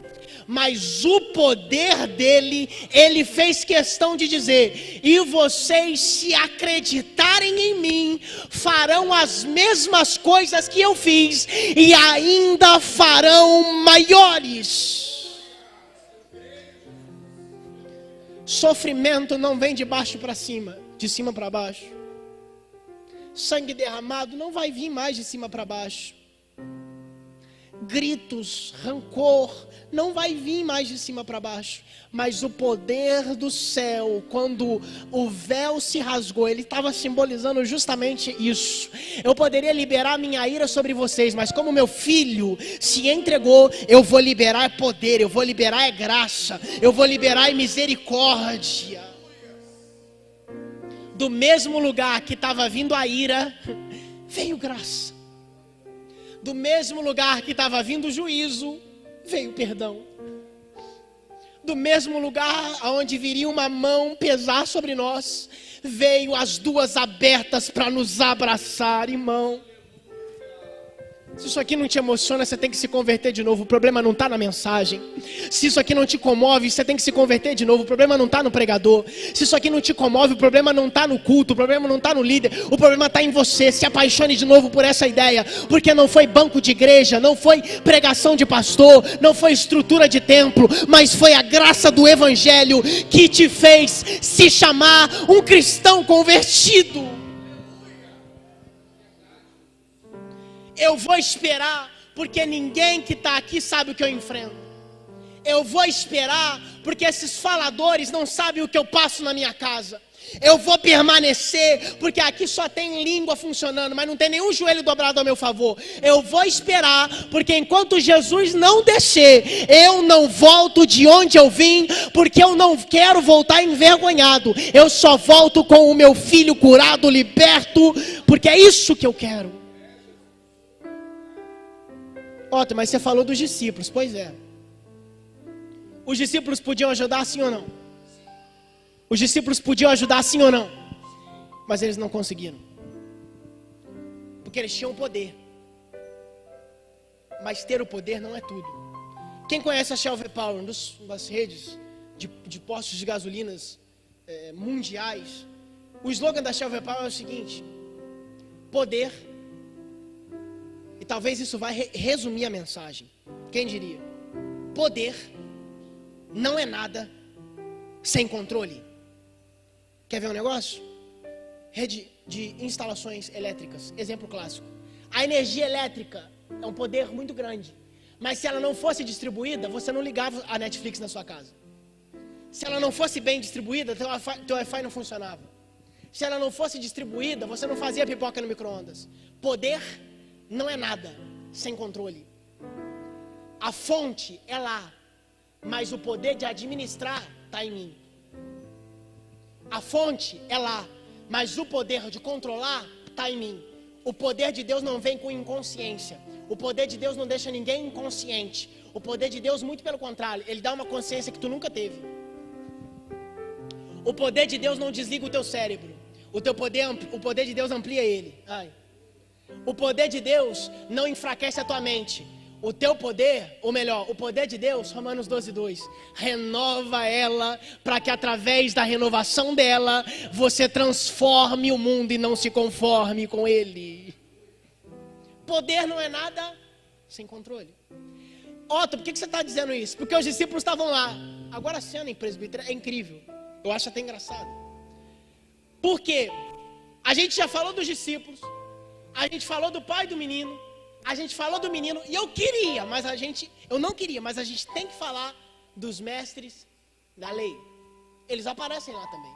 Mas o poder dele, ele fez questão de dizer: e vocês, se acreditarem em mim, farão as mesmas coisas que eu fiz, e ainda farão maiores. Sofrimento não vem de baixo para cima, de cima para baixo. Sangue derramado não vai vir mais de cima para baixo. Gritos, rancor, não vai vir mais de cima para baixo. Mas o poder do céu, quando o véu se rasgou, ele estava simbolizando justamente isso. Eu poderia liberar minha ira sobre vocês, mas como meu filho se entregou, eu vou liberar poder, eu vou liberar graça, eu vou liberar misericórdia. Do mesmo lugar que estava vindo a ira, veio graça. Do mesmo lugar que estava vindo o juízo, veio perdão. Do mesmo lugar onde viria uma mão pesar sobre nós, veio as duas abertas para nos abraçar, irmão. Se isso aqui não te emociona, você tem que se converter de novo. O problema não está na mensagem. Se isso aqui não te comove, você tem que se converter de novo. O problema não está no pregador. Se isso aqui não te comove, o problema não está no culto. O problema não está no líder. O problema está em você. Se apaixone de novo por essa ideia. Porque não foi banco de igreja, não foi pregação de pastor, não foi estrutura de templo, mas foi a graça do evangelho que te fez se chamar um cristão convertido. Eu vou esperar, porque ninguém que está aqui sabe o que eu enfrento. Eu vou esperar porque esses faladores não sabem o que eu passo na minha casa. Eu vou permanecer porque aqui só tem língua funcionando, mas não tem nenhum joelho dobrado ao meu favor. Eu vou esperar porque enquanto Jesus não descer, eu não volto de onde eu vim, porque eu não quero voltar envergonhado. Eu só volto com o meu filho curado, liberto, porque é isso que eu quero. Otto, mas você falou dos discípulos. Pois é. Os discípulos podiam ajudar sim ou não? Os discípulos podiam ajudar sim ou não? Mas eles não conseguiram. Porque eles tinham poder. Mas ter o poder não é tudo. Quem conhece a Shell V-Power, uma das redes de postos de gasolinas mundiais, o slogan da Shell V-Power é o seguinte: poder. E talvez isso vai resumir a mensagem. Quem diria? Poder não é nada sem controle. Quer ver um negócio? Rede de instalações elétricas, exemplo clássico. A energia elétrica é um poder muito grande, mas se ela não fosse distribuída, você não ligava a Netflix na sua casa. Se ela não fosse bem distribuída, teu Wi-Fi não funcionava. Se ela não fosse distribuída, você não fazia pipoca no micro-ondas. Poder não é nada sem controle. A fonte é lá, mas o poder de administrar está em mim. A fonte é lá, mas o poder de controlar está em mim. O poder de Deus não vem com inconsciência. O poder de Deus não deixa ninguém inconsciente. O poder de Deus, muito pelo contrário, ele dá uma consciência que tu nunca teve. O poder de Deus não desliga o teu cérebro. O poder de Deus amplia ele. O poder de Deus não enfraquece a tua mente. O teu poder, ou melhor, o poder de Deus, Romanos 12:2, renova ela para que através da renovação dela, você transforme o mundo e não se conforme com ele. Poder não é nada sem controle. Otto, por que você está dizendo isso? Porque os discípulos estavam lá. Agora a cena em presbítero é incrível. Eu acho até engraçado. Por quê? A gente já falou dos discípulos, a gente falou do pai do menino, a gente falou do menino, e eu não queria, mas a gente tem que falar dos mestres da lei. Eles aparecem lá também.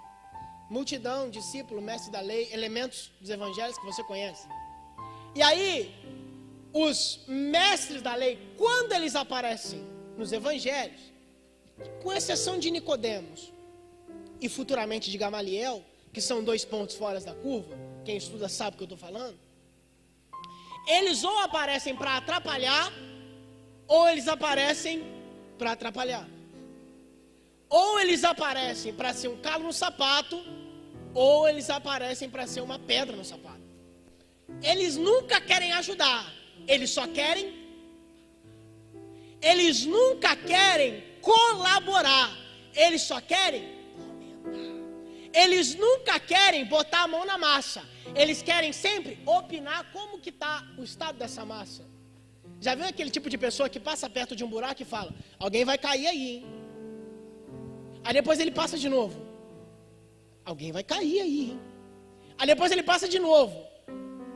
Multidão, discípulo, mestre da lei, elementos dos evangelhos que você conhece. E aí, os mestres da lei, quando eles aparecem nos evangelhos, com exceção de Nicodemos e futuramente de Gamaliel, que são 2 pontos fora da curva, quem estuda sabe o que eu estou falando, eles ou aparecem para atrapalhar, ou eles aparecem para atrapalhar. Ou eles aparecem para ser um calo no sapato, ou eles aparecem para ser uma pedra no sapato. Eles nunca querem ajudar, eles só querem. Eles nunca querem colaborar, eles só querem comentar. Eles nunca querem botar a mão na massa. Eles querem sempre opinar como que está o estado dessa massa. Já viu aquele tipo de pessoa que passa perto de um buraco e fala: alguém vai cair aí, hein? Aí depois ele passa de novo: alguém vai cair aí, hein? Aí depois ele passa de novo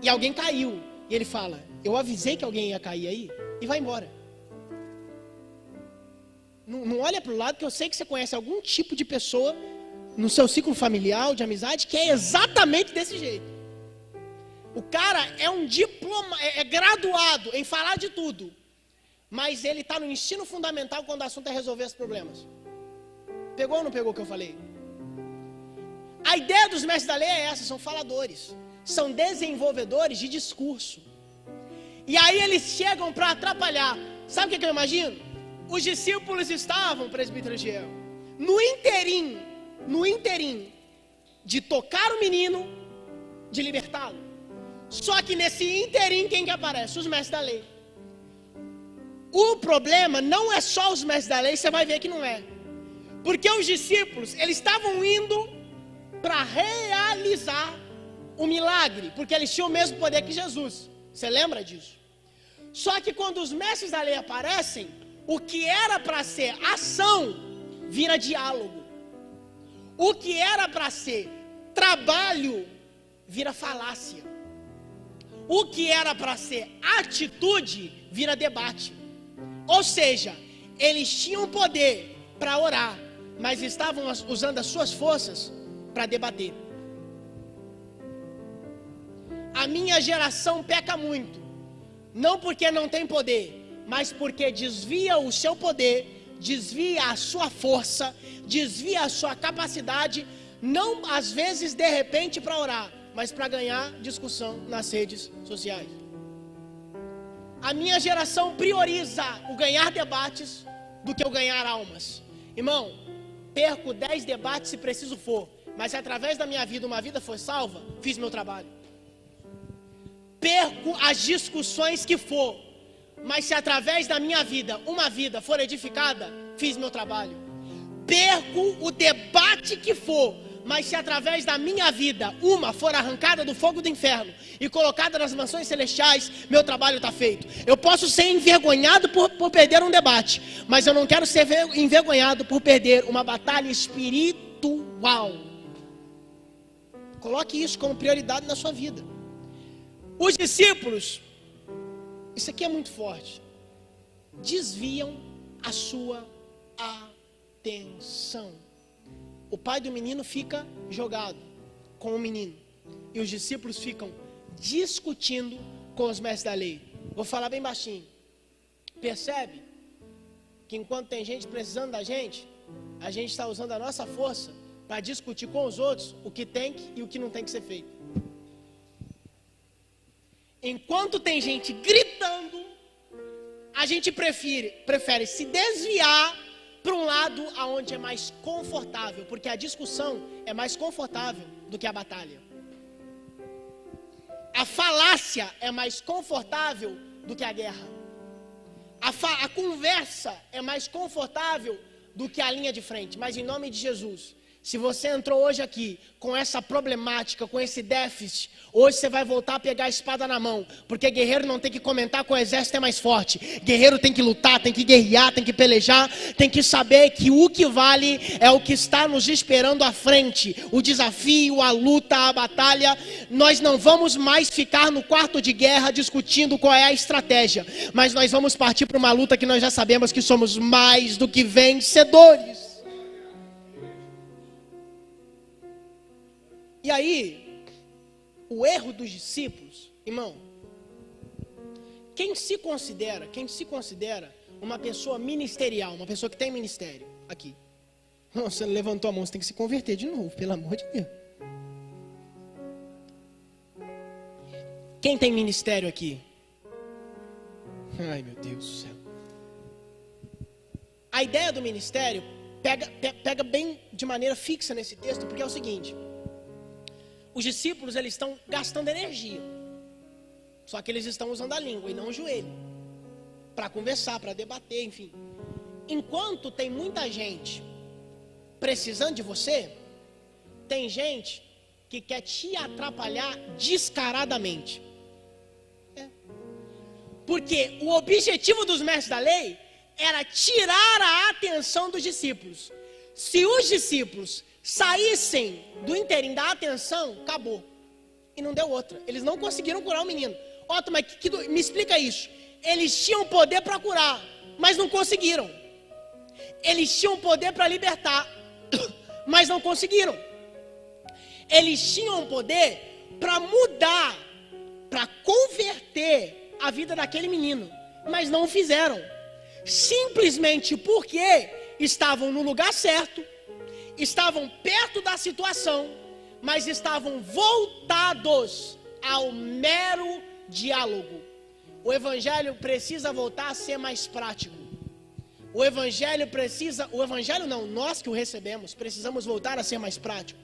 e alguém caiu. E ele fala: eu avisei que alguém ia cair aí, e vai embora. Não olha para o lado, que eu sei que você conhece algum tipo de pessoa no seu ciclo familiar, de amizade, que é exatamente desse jeito. O cara é um é graduado em falar de tudo, mas ele está no ensino fundamental quando o assunto é resolver os problemas. Pegou ou não pegou o que eu falei? A ideia dos mestres da lei é essa: são faladores, são desenvolvedores de discurso. E aí eles chegam para atrapalhar. Sabe o que eu imagino? Os discípulos estavam, presbítero Giel, no interim de tocar o menino, de libertá-lo. Só que nesse interim, quem que aparece? Os mestres da lei. O problema não é só os mestres da lei, você vai ver que não é. Porque os discípulos, eles estavam indo para realizar o milagre, porque eles tinham o mesmo poder que Jesus. Você lembra disso? Só que quando os mestres da lei aparecem, o que era para ser ação vira diálogo. O que era para ser trabalho vira falácia. O que era para ser atitude vira debate. Ou seja, Eles tinham poder para orar, mas estavam usando as suas forças para debater. A minha geração peca muito, não porque não tem poder, mas porque desvia o seu poder, desvia a sua força, desvia a sua capacidade, não às vezes de repente para orar, mas para ganhar discussão nas redes sociais. A minha geração prioriza o ganhar debates do que o ganhar almas. Irmão, perco 10 debates se preciso for, mas se através da minha vida uma vida foi salva, fiz meu trabalho. Perco as discussões que for, mas se através da minha vida uma vida for edificada, fiz meu trabalho. Perco o debate que for, mas se através da minha vida uma for arrancada do fogo do inferno e colocada nas mansões celestiais, meu trabalho está feito. Eu posso ser envergonhado por perder um debate, mas eu não quero ser envergonhado por perder uma batalha espiritual. Coloque isso como prioridade na sua vida. Os discípulos, isso aqui é muito forte, desviam a sua atenção. O pai do menino fica jogado com o menino, e os discípulos ficam discutindo com os mestres da lei. Vou falar bem baixinho. Percebe que enquanto tem gente precisando da gente, a gente está usando a nossa força para discutir com os outros o que tem e o que não tem que ser feito. Enquanto tem gente gritando, a gente prefere se desviar para um lado aonde é mais confortável, porque a discussão é mais confortável do que a batalha. A falácia é mais confortável do que a guerra. A conversa é mais confortável do que a linha de frente. Mas em nome de Jesus, se você entrou hoje aqui com essa problemática, com esse déficit, hoje você vai voltar a pegar a espada na mão, porque guerreiro não tem que comentar que o exército é mais forte. Guerreiro tem que lutar, tem que guerrear, tem que pelejar, tem que saber que o que vale é o que está nos esperando à frente. O desafio, a luta, a batalha. Nós não vamos mais ficar no quarto de guerra discutindo qual é a estratégia, mas nós vamos partir para uma luta que nós já sabemos que somos mais do que vencedores. E aí, o erro dos discípulos, irmão, quem se considera uma pessoa ministerial, uma pessoa que tem ministério, aqui. Não, você levantou a mão, você tem que se converter de novo, pelo amor de Deus. Quem tem ministério aqui? Ai, meu Deus do céu. A ideia do ministério pega bem de maneira fixa nesse texto, porque é o seguinte: os discípulos, eles estão gastando energia, só que eles estão usando a língua e não o joelho, para conversar, para debater, enfim. Enquanto tem muita gente precisando de você, tem gente que quer te atrapalhar descaradamente. Porque o objetivo dos mestres da lei era tirar a atenção dos discípulos. Se os discípulos saíssem do inteirinho da atenção, acabou. E não deu outra. Eles não conseguiram curar o menino. Otto, mas me explica isso. Eles tinham poder para curar, mas não conseguiram. Eles tinham poder para libertar, mas não conseguiram. Eles tinham poder para mudar, para converter a vida daquele menino, mas não o fizeram. Simplesmente porque estavam no lugar certo, estavam perto da situação, mas estavam voltados ao mero diálogo. O evangelho precisa voltar a ser mais prático. Nós que o recebemos, precisamos voltar a ser mais práticos.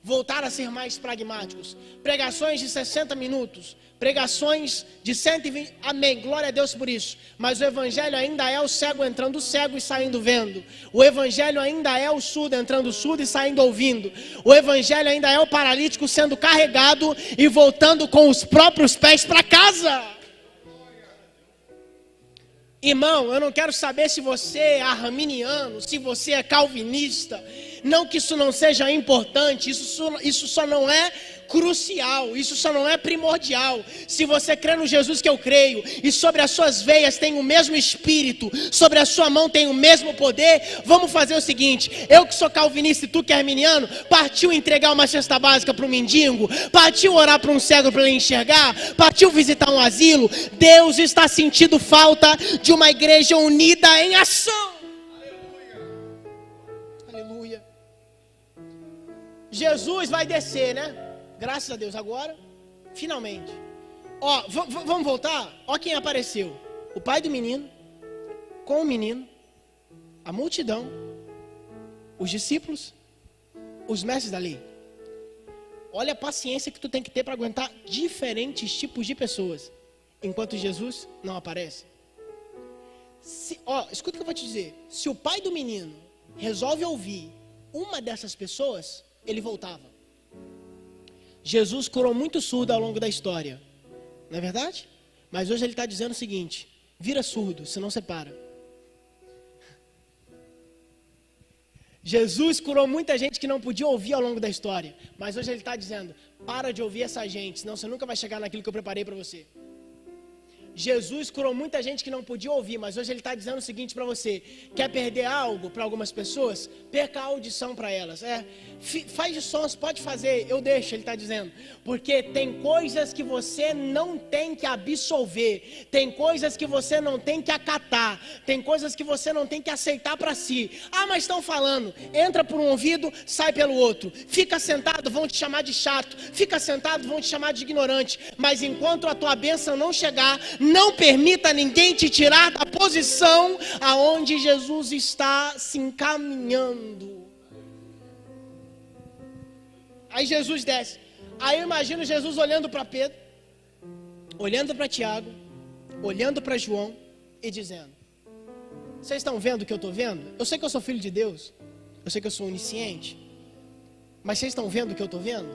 Voltar a ser mais pragmáticos. Pregações de 60 minutos, pregações de 120, amém, glória a Deus por isso. Mas o evangelho ainda é o cego entrando cego e saindo vendo. O evangelho ainda é o surdo entrando surdo e saindo ouvindo. O evangelho ainda é o paralítico sendo carregado e voltando com os próprios pés para casa. Irmão, eu não quero saber se você é arminiano, se você é calvinista. Não que isso não seja importante, isso só não é crucial, isso só não é primordial. Se você crê no Jesus que eu creio, e sobre as suas veias tem o mesmo Espírito, sobre a sua mão tem o mesmo poder, vamos fazer o seguinte: eu que sou calvinista e tu que é arminiano, partiu entregar uma cesta básica para um mendigo, partiu orar para um cego para ele enxergar, partiu visitar um asilo. Deus está sentindo falta de uma igreja unida em ação. Aleluia. Jesus vai descer, né? Graças a Deus, agora, finalmente. Ó, vamos voltar? Ó quem apareceu. O pai do menino, com o menino, a multidão, os discípulos, os mestres da lei. Olha a paciência que tu tem que ter para aguentar diferentes tipos de pessoas, enquanto Jesus não aparece. Escuta o que eu vou te dizer. Se o pai do menino resolve ouvir uma dessas pessoas, ele voltava. Jesus curou muito surdo ao longo da história, não é verdade? Mas hoje ele está dizendo o seguinte: vira surdo, senão você para. Jesus curou muita gente que não podia ouvir ao longo da história, mas hoje ele está dizendo: para de ouvir essa gente, senão você nunca vai chegar naquilo que eu preparei para você. Jesus curou muita gente que não podia ouvir, mas hoje ele está dizendo o seguinte para você: quer perder algo para algumas pessoas? Perca a audição para elas. Faz de sons, pode fazer, eu deixo, ele está dizendo. Porque tem coisas que você não tem que absolver, tem coisas que você não tem que acatar, tem coisas que você não tem que aceitar para si. Ah, mas estão falando, entra por um ouvido, sai pelo outro. Fica sentado, vão te chamar de chato. Fica sentado, vão te chamar de ignorante. Mas enquanto a tua bênção não chegar, não permita ninguém te tirar da posição aonde Jesus está se encaminhando. Aí Jesus desce. Aí eu imagino Jesus olhando para Pedro, olhando para Tiago, olhando para João e dizendo: vocês estão vendo o que eu estou vendo? Eu sei que eu sou filho de Deus, eu sei que eu sou onisciente, mas vocês estão vendo o que eu estou vendo?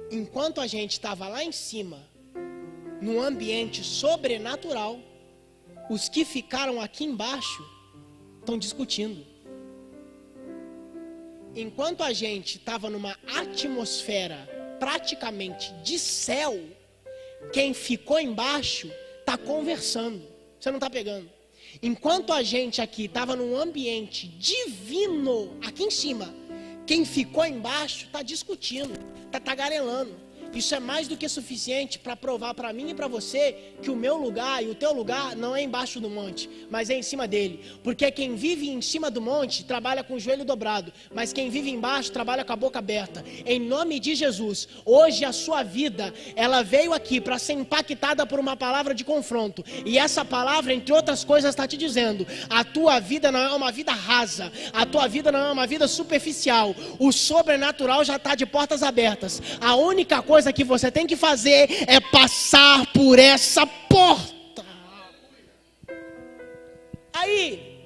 Enquanto a gente estava lá em cima, num ambiente sobrenatural, os que ficaram aqui embaixo estão discutindo. Enquanto a gente estava numa atmosfera praticamente de céu, quem ficou embaixo está conversando. Você não está pegando? Enquanto a gente aqui estava num ambiente divino, aqui em cima, quem ficou embaixo está discutindo, está tagarelando. Isso é mais do que suficiente para provar para mim e para você que o meu lugar e o teu lugar não é embaixo do monte, mas é em cima dele. Porque quem vive em cima do monte trabalha com o joelho dobrado, mas quem vive embaixo trabalha com a boca aberta. Em nome de Jesus, hoje a sua vida, ela veio aqui para ser impactada por uma palavra de confronto. E essa palavra, entre outras coisas, está te dizendo: a tua vida não é uma vida rasa, a tua vida não é uma vida superficial. O sobrenatural já está de portas abertas. A única coisa que você tem que fazer é passar por essa porta. Aí,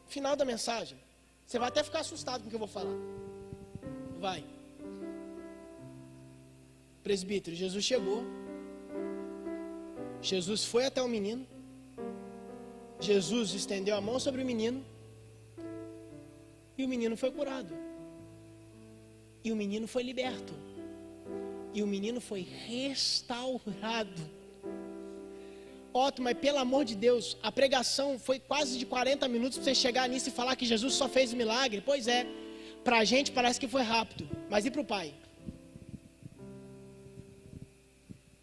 final da mensagem, você vai até ficar assustado com o que eu vou falar. Vai. Presbítero, Jesus chegou. Jesus foi até o menino. Jesus estendeu a mão sobre o menino. E o menino foi curado. E o menino foi liberto. E o menino foi restaurado. Otto, mas pelo amor de Deus, a pregação foi quase de 40 minutos para você chegar nisso e falar que Jesus só fez milagre. Pois é, para a gente parece que foi rápido, mas e para o pai?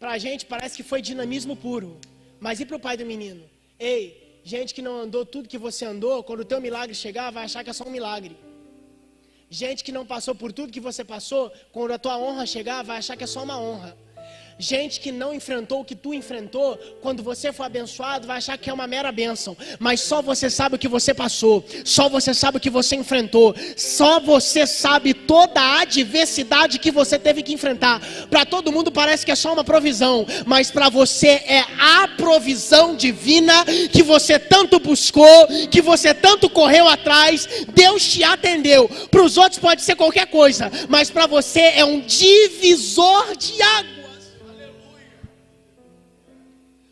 Para a gente parece que foi dinamismo puro, mas e para o pai do menino? Ei, gente que não andou tudo que você andou, quando o teu milagre chegar, vai achar que é só um milagre. Gente que não passou por tudo que você passou, quando a tua honra chegar, vai achar que é só uma honra. Gente que não enfrentou o que tu enfrentou, quando você for abençoado, vai achar que é uma mera bênção. Mas só você sabe o que você passou, só você sabe o que você enfrentou, só você sabe toda a adversidade que você teve que enfrentar. Para todo mundo parece que é só uma provisão, mas para você é a provisão divina que você tanto buscou, que você tanto correu atrás. Deus te atendeu. Para os outros pode ser qualquer coisa, mas para você é um divisor de águas.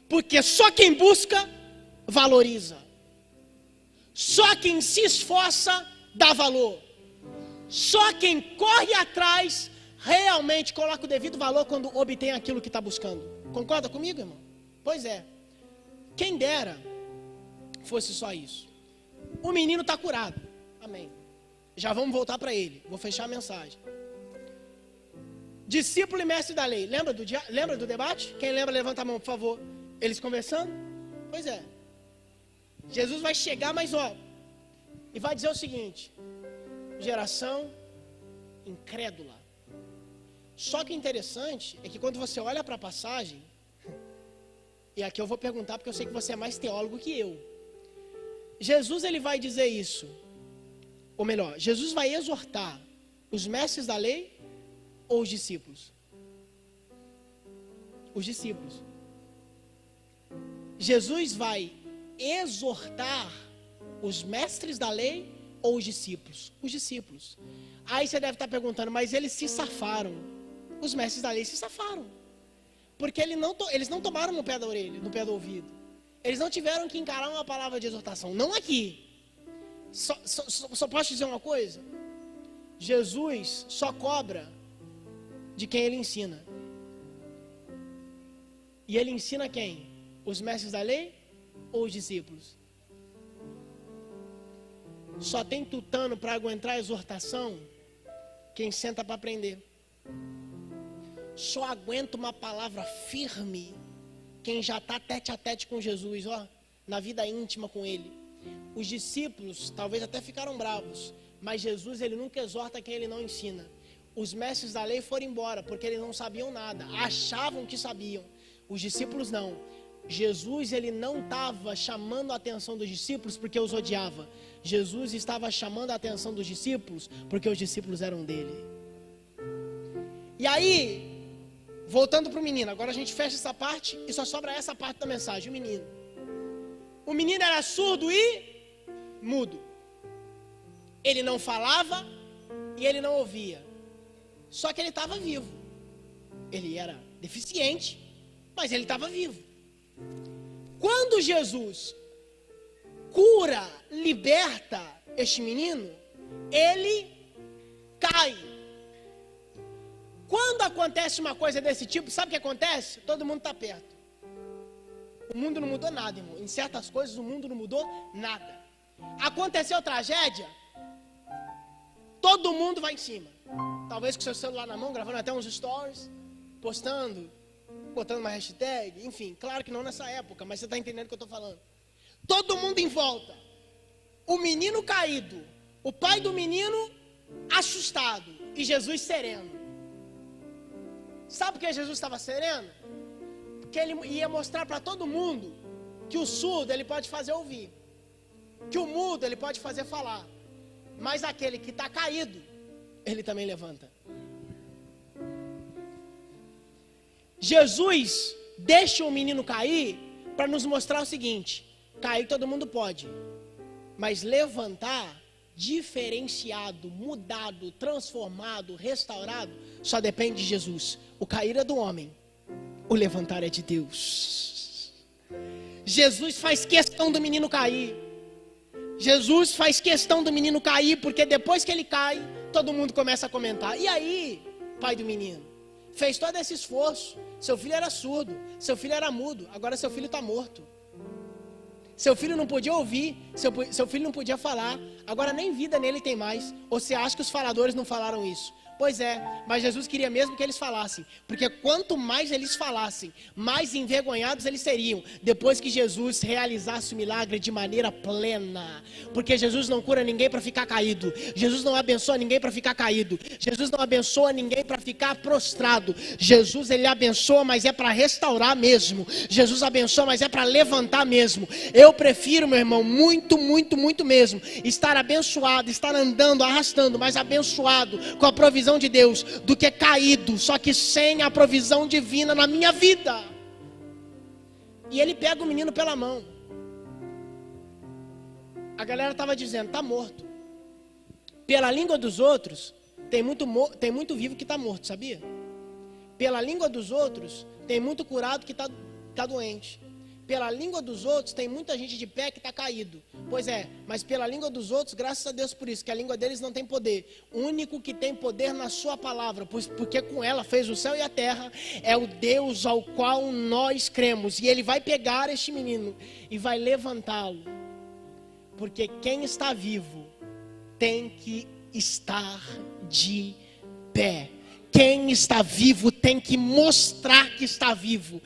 Porque só quem busca, valoriza. Só quem se esforça, dá valor. Só quem corre atrás realmente coloca o devido valor quando obtém aquilo que está buscando. Concorda comigo, irmão? Pois é. Quem dera fosse só isso. O menino está curado. Amém. Já vamos voltar para ele. Vou fechar a mensagem. Discípulo e mestre da lei. Lembra do debate? Quem lembra, levanta a mão, por favor. Eles conversando? Pois é. Jesus vai chegar, mas ó, e vai dizer o seguinte: geração incrédula. Só que interessante é que quando você olha para a passagem, e aqui eu vou perguntar porque eu sei que você é mais teólogo que eu. Jesus ele vai dizer isso, ou melhor, Jesus vai exortar os mestres da lei ou os discípulos? Os discípulos. Jesus vai exortar os mestres da lei ou os discípulos? Os discípulos. Aí você deve estar perguntando, mas eles se safaram. Os mestres da lei se safaram. Porque eles não tomaram no pé da orelha, no pé do ouvido. Eles não tiveram que encarar uma palavra de exortação. Não aqui. Só posso dizer uma coisa? Jesus só cobra de quem ele ensina. E ele ensina quem? Os mestres da lei ou os discípulos? Só tem tutano para aguentar a exortação quem senta para aprender. Só aguenta uma palavra firme quem já está tete a tete com Jesus, ó, na vida íntima com ele. Os discípulos talvez até ficaram bravos, mas Jesus ele nunca exorta quem ele não ensina. Os mestres da lei foram embora porque eles não sabiam nada, achavam que sabiam. Os discípulos não. Jesus ele não estava chamando a atenção dos discípulos porque os odiava. Jesus estava chamando a atenção dos discípulos porque os discípulos eram dele. E aí, voltando para o menino, agora a gente fecha essa parte e só sobra essa parte da mensagem, o menino. O menino era surdo e mudo. Ele não falava e ele não ouvia. Só que ele estava vivo. Ele era deficiente, mas ele estava vivo. Quando Jesus cura, liberta este menino, ele cai. Quando acontece uma coisa desse tipo, sabe o que acontece? Todo mundo está perto. O mundo não mudou nada, irmão. Em certas coisas o mundo não mudou nada. Aconteceu tragédia, todo mundo vai em cima. Talvez com seu celular na mão, gravando até uns stories, postando, botando uma hashtag, enfim. Claro que não nessa época, mas você está entendendo o que eu estou falando. Todo mundo em volta. O menino caído, o pai do menino assustado e Jesus sereno. Sabe por que Jesus estava sereno? Porque ele ia mostrar para todo mundo que o surdo ele pode fazer ouvir, que o mudo ele pode fazer falar, mas aquele que está caído, ele também levanta. Jesus deixa o menino cair para nos mostrar o seguinte: cair todo mundo pode, mas levantar, diferenciado, mudado, transformado, restaurado, só depende de Jesus. O cair é do homem, o levantar é de Deus. Jesus faz questão do menino cair. Jesus faz questão do menino cair, porque depois que ele cai, todo mundo começa a comentar. E aí, pai do menino, fez todo esse esforço, seu filho era surdo, seu filho era mudo, agora seu filho está morto. Seu filho não podia ouvir, seu filho não podia falar, agora nem vida nele tem mais. Ou você acha que os faladores não falaram isso? Pois é, mas Jesus queria mesmo que eles falassem, porque quanto mais eles falassem, mais envergonhados eles seriam, depois que Jesus realizasse o milagre de maneira plena. Porque Jesus não cura ninguém para ficar caído, Jesus não abençoa ninguém para ficar caído, Jesus não abençoa ninguém para ficar prostrado. Jesus ele abençoa, mas é para restaurar mesmo. Jesus abençoa, mas é para levantar mesmo. Eu prefiro, meu irmão, muito mesmo, estar abençoado, estar andando, arrastando, mas abençoado com a provisão de Deus, do que caído, só que sem a provisão divina na minha vida. E ele pega o menino pela mão. A galera estava dizendo, está morto. Pela língua dos outros, tem muito vivo que está morto, sabia? Pela língua dos outros, tem muito curado que está doente. pela língua dos outros tem muita gente de pé que está caído. Pois é, mas pela língua dos outros, graças a Deus por isso, que a língua deles não tem poder. O único que tem poder na sua palavra, porque com ela fez o céu e a terra, é o Deus ao qual nós cremos. E Ele vai pegar este menino e vai levantá-lo. Porque quem está vivo tem que estar de pé. Quem está vivo tem que mostrar que está vivo.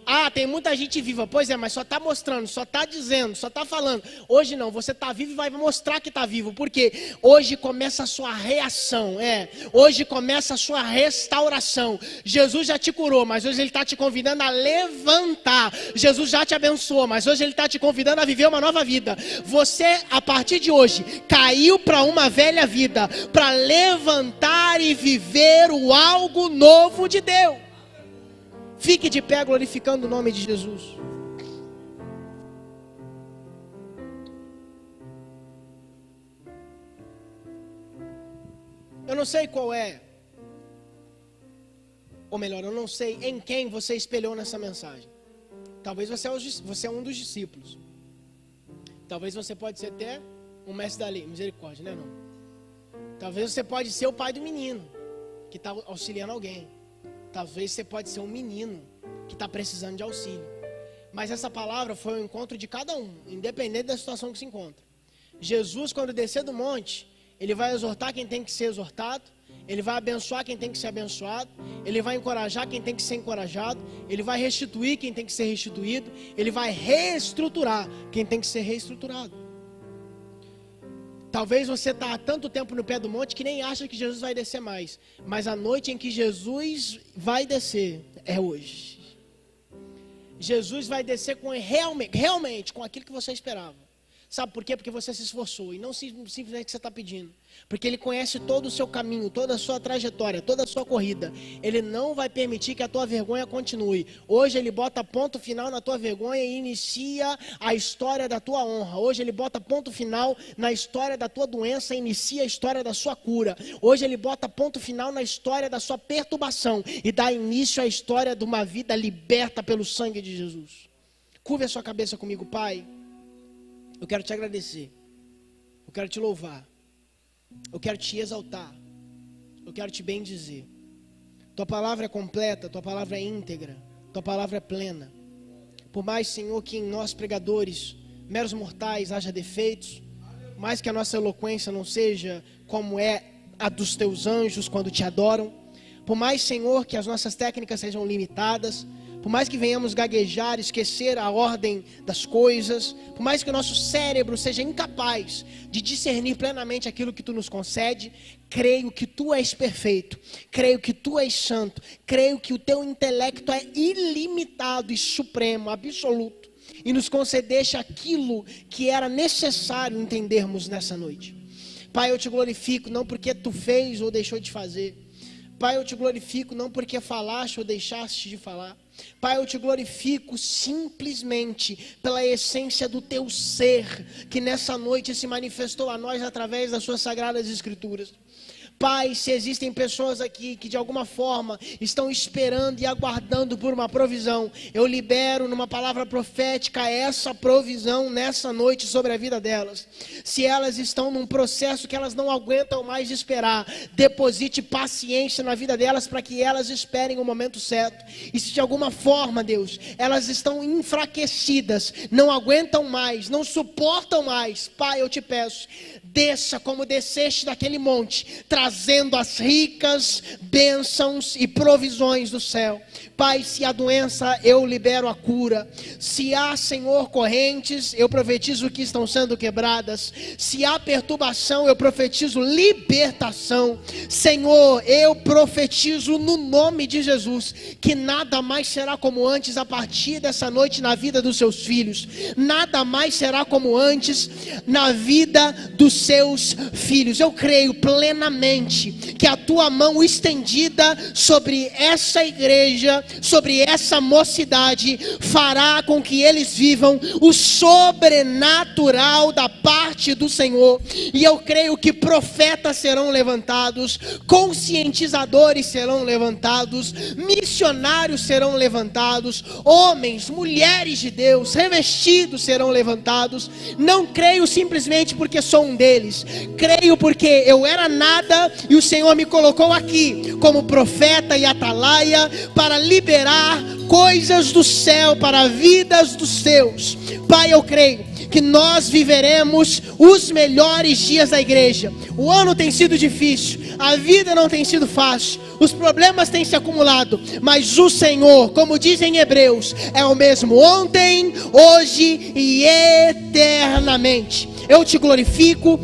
Ah, tem muita gente viva. Pois é, mas só está mostrando, só está dizendo, só está falando. Hoje não, você está vivo e vai mostrar que está vivo. Porque hoje começa a sua reação. Hoje começa a sua restauração. Jesus já te curou, mas hoje Ele está te convidando a levantar. Jesus já te abençoou, mas hoje Ele está te convidando a viver uma nova vida. Você, a partir de hoje, caiu para uma velha vida, para levantar e viver o algo novo de Deus. Fique de pé glorificando o nome de Jesus. Eu não sei qual é, ou melhor, eu não sei em quem você espelhou nessa mensagem. Talvez você é um dos discípulos. Talvez você pode ser até um mestre da lei, misericórdia, né? Não. Talvez você pode ser o pai do menino que está auxiliando alguém. Talvez você pode ser um menino que está precisando de auxílio. Mas essa palavra foi o encontro de cada um, independente da situação que se encontra. Jesus, quando descer do monte, Ele vai exortar quem tem que ser exortado, Ele vai abençoar quem tem que ser abençoado, Ele vai encorajar quem tem que ser encorajado, Ele vai restituir quem tem que ser restituído, Ele vai reestruturar quem tem que ser reestruturado. Talvez você está há tanto tempo no pé do monte que nem acha que Jesus vai descer mais. Mas a noite em que Jesus vai descer é hoje. Jesus vai descer com realmente com aquilo que você esperava. Sabe por quê? Porque você se esforçou e não simplesmente que você está pedindo. Porque Ele conhece todo o seu caminho, toda a sua trajetória, toda a sua corrida. Ele não vai permitir que a tua vergonha continue. Hoje Ele bota ponto final na tua vergonha e inicia a história da tua honra. Hoje Ele bota ponto final na história da tua doença e inicia a história da sua cura. Hoje Ele bota ponto final na história da sua perturbação e dá início à história de uma vida liberta pelo sangue de Jesus. Curve a sua cabeça comigo, Pai. Eu quero te agradecer, eu quero te louvar, eu quero te exaltar, eu quero te bendizer. Tua palavra é completa, tua palavra é íntegra, tua palavra é plena. Por mais, Senhor, que em nós pregadores, meros mortais, haja defeitos, mais que a nossa eloquência não seja como é a dos teus anjos quando te adoram, por mais, Senhor, que as nossas técnicas sejam limitadas, por mais que venhamos gaguejar, esquecer a ordem das coisas, por mais que o nosso cérebro seja incapaz de discernir plenamente aquilo que Tu nos concede, creio que Tu és perfeito, creio que Tu és santo, creio que o Teu intelecto é ilimitado e supremo, absoluto, e nos concedeste aquilo que era necessário entendermos nessa noite. Pai, eu Te glorifico, não porque Tu fez ou deixou de fazer. Pai, eu Te glorifico não porque falaste ou deixaste de falar. Pai, eu Te glorifico simplesmente pela essência do Teu ser, que nessa noite se manifestou a nós através das Suas sagradas Escrituras. Pai, se existem pessoas aqui que de alguma forma estão esperando e aguardando por uma provisão, eu libero numa palavra profética essa provisão nessa noite sobre a vida delas. Se elas estão num processo que elas não aguentam mais esperar, deposite paciência na vida delas para que elas esperem o momento certo. E se de alguma forma, Deus, elas estão enfraquecidas, não aguentam mais, não suportam mais, Pai, eu Te peço, desça como desceste daquele monte, trazendo as ricas bênçãos e provisões do céu. Pai, se há doença, eu libero a cura. Se há, Senhor, correntes, eu profetizo que estão sendo quebradas. Se há perturbação, eu profetizo libertação. Senhor, eu profetizo no nome de Jesus, que nada mais será como antes a partir dessa noite na vida dos seus filhos. Nada mais será como antes na vida dos seus filhos. Eu creio plenamente crente que a tua mão estendida sobre essa igreja, sobre essa mocidade, fará com que eles vivam o sobrenatural da parte do Senhor. E eu creio que profetas serão levantados, conscientizadores serão levantados, missionários serão levantados, homens, mulheres de Deus, revestidos serão levantados. Não creio simplesmente porque sou um deles, creio porque eu era nada e o Senhor me colocou aqui como profeta e atalaia para liberar coisas do céu para vidas dos seus. Pai, eu creio que nós viveremos os melhores dias da igreja. O ano tem sido difícil, a vida não tem sido fácil, os problemas têm se acumulado, mas o Senhor, como diz em Hebreus, é o mesmo ontem, hoje e eternamente. Eu te glorifico,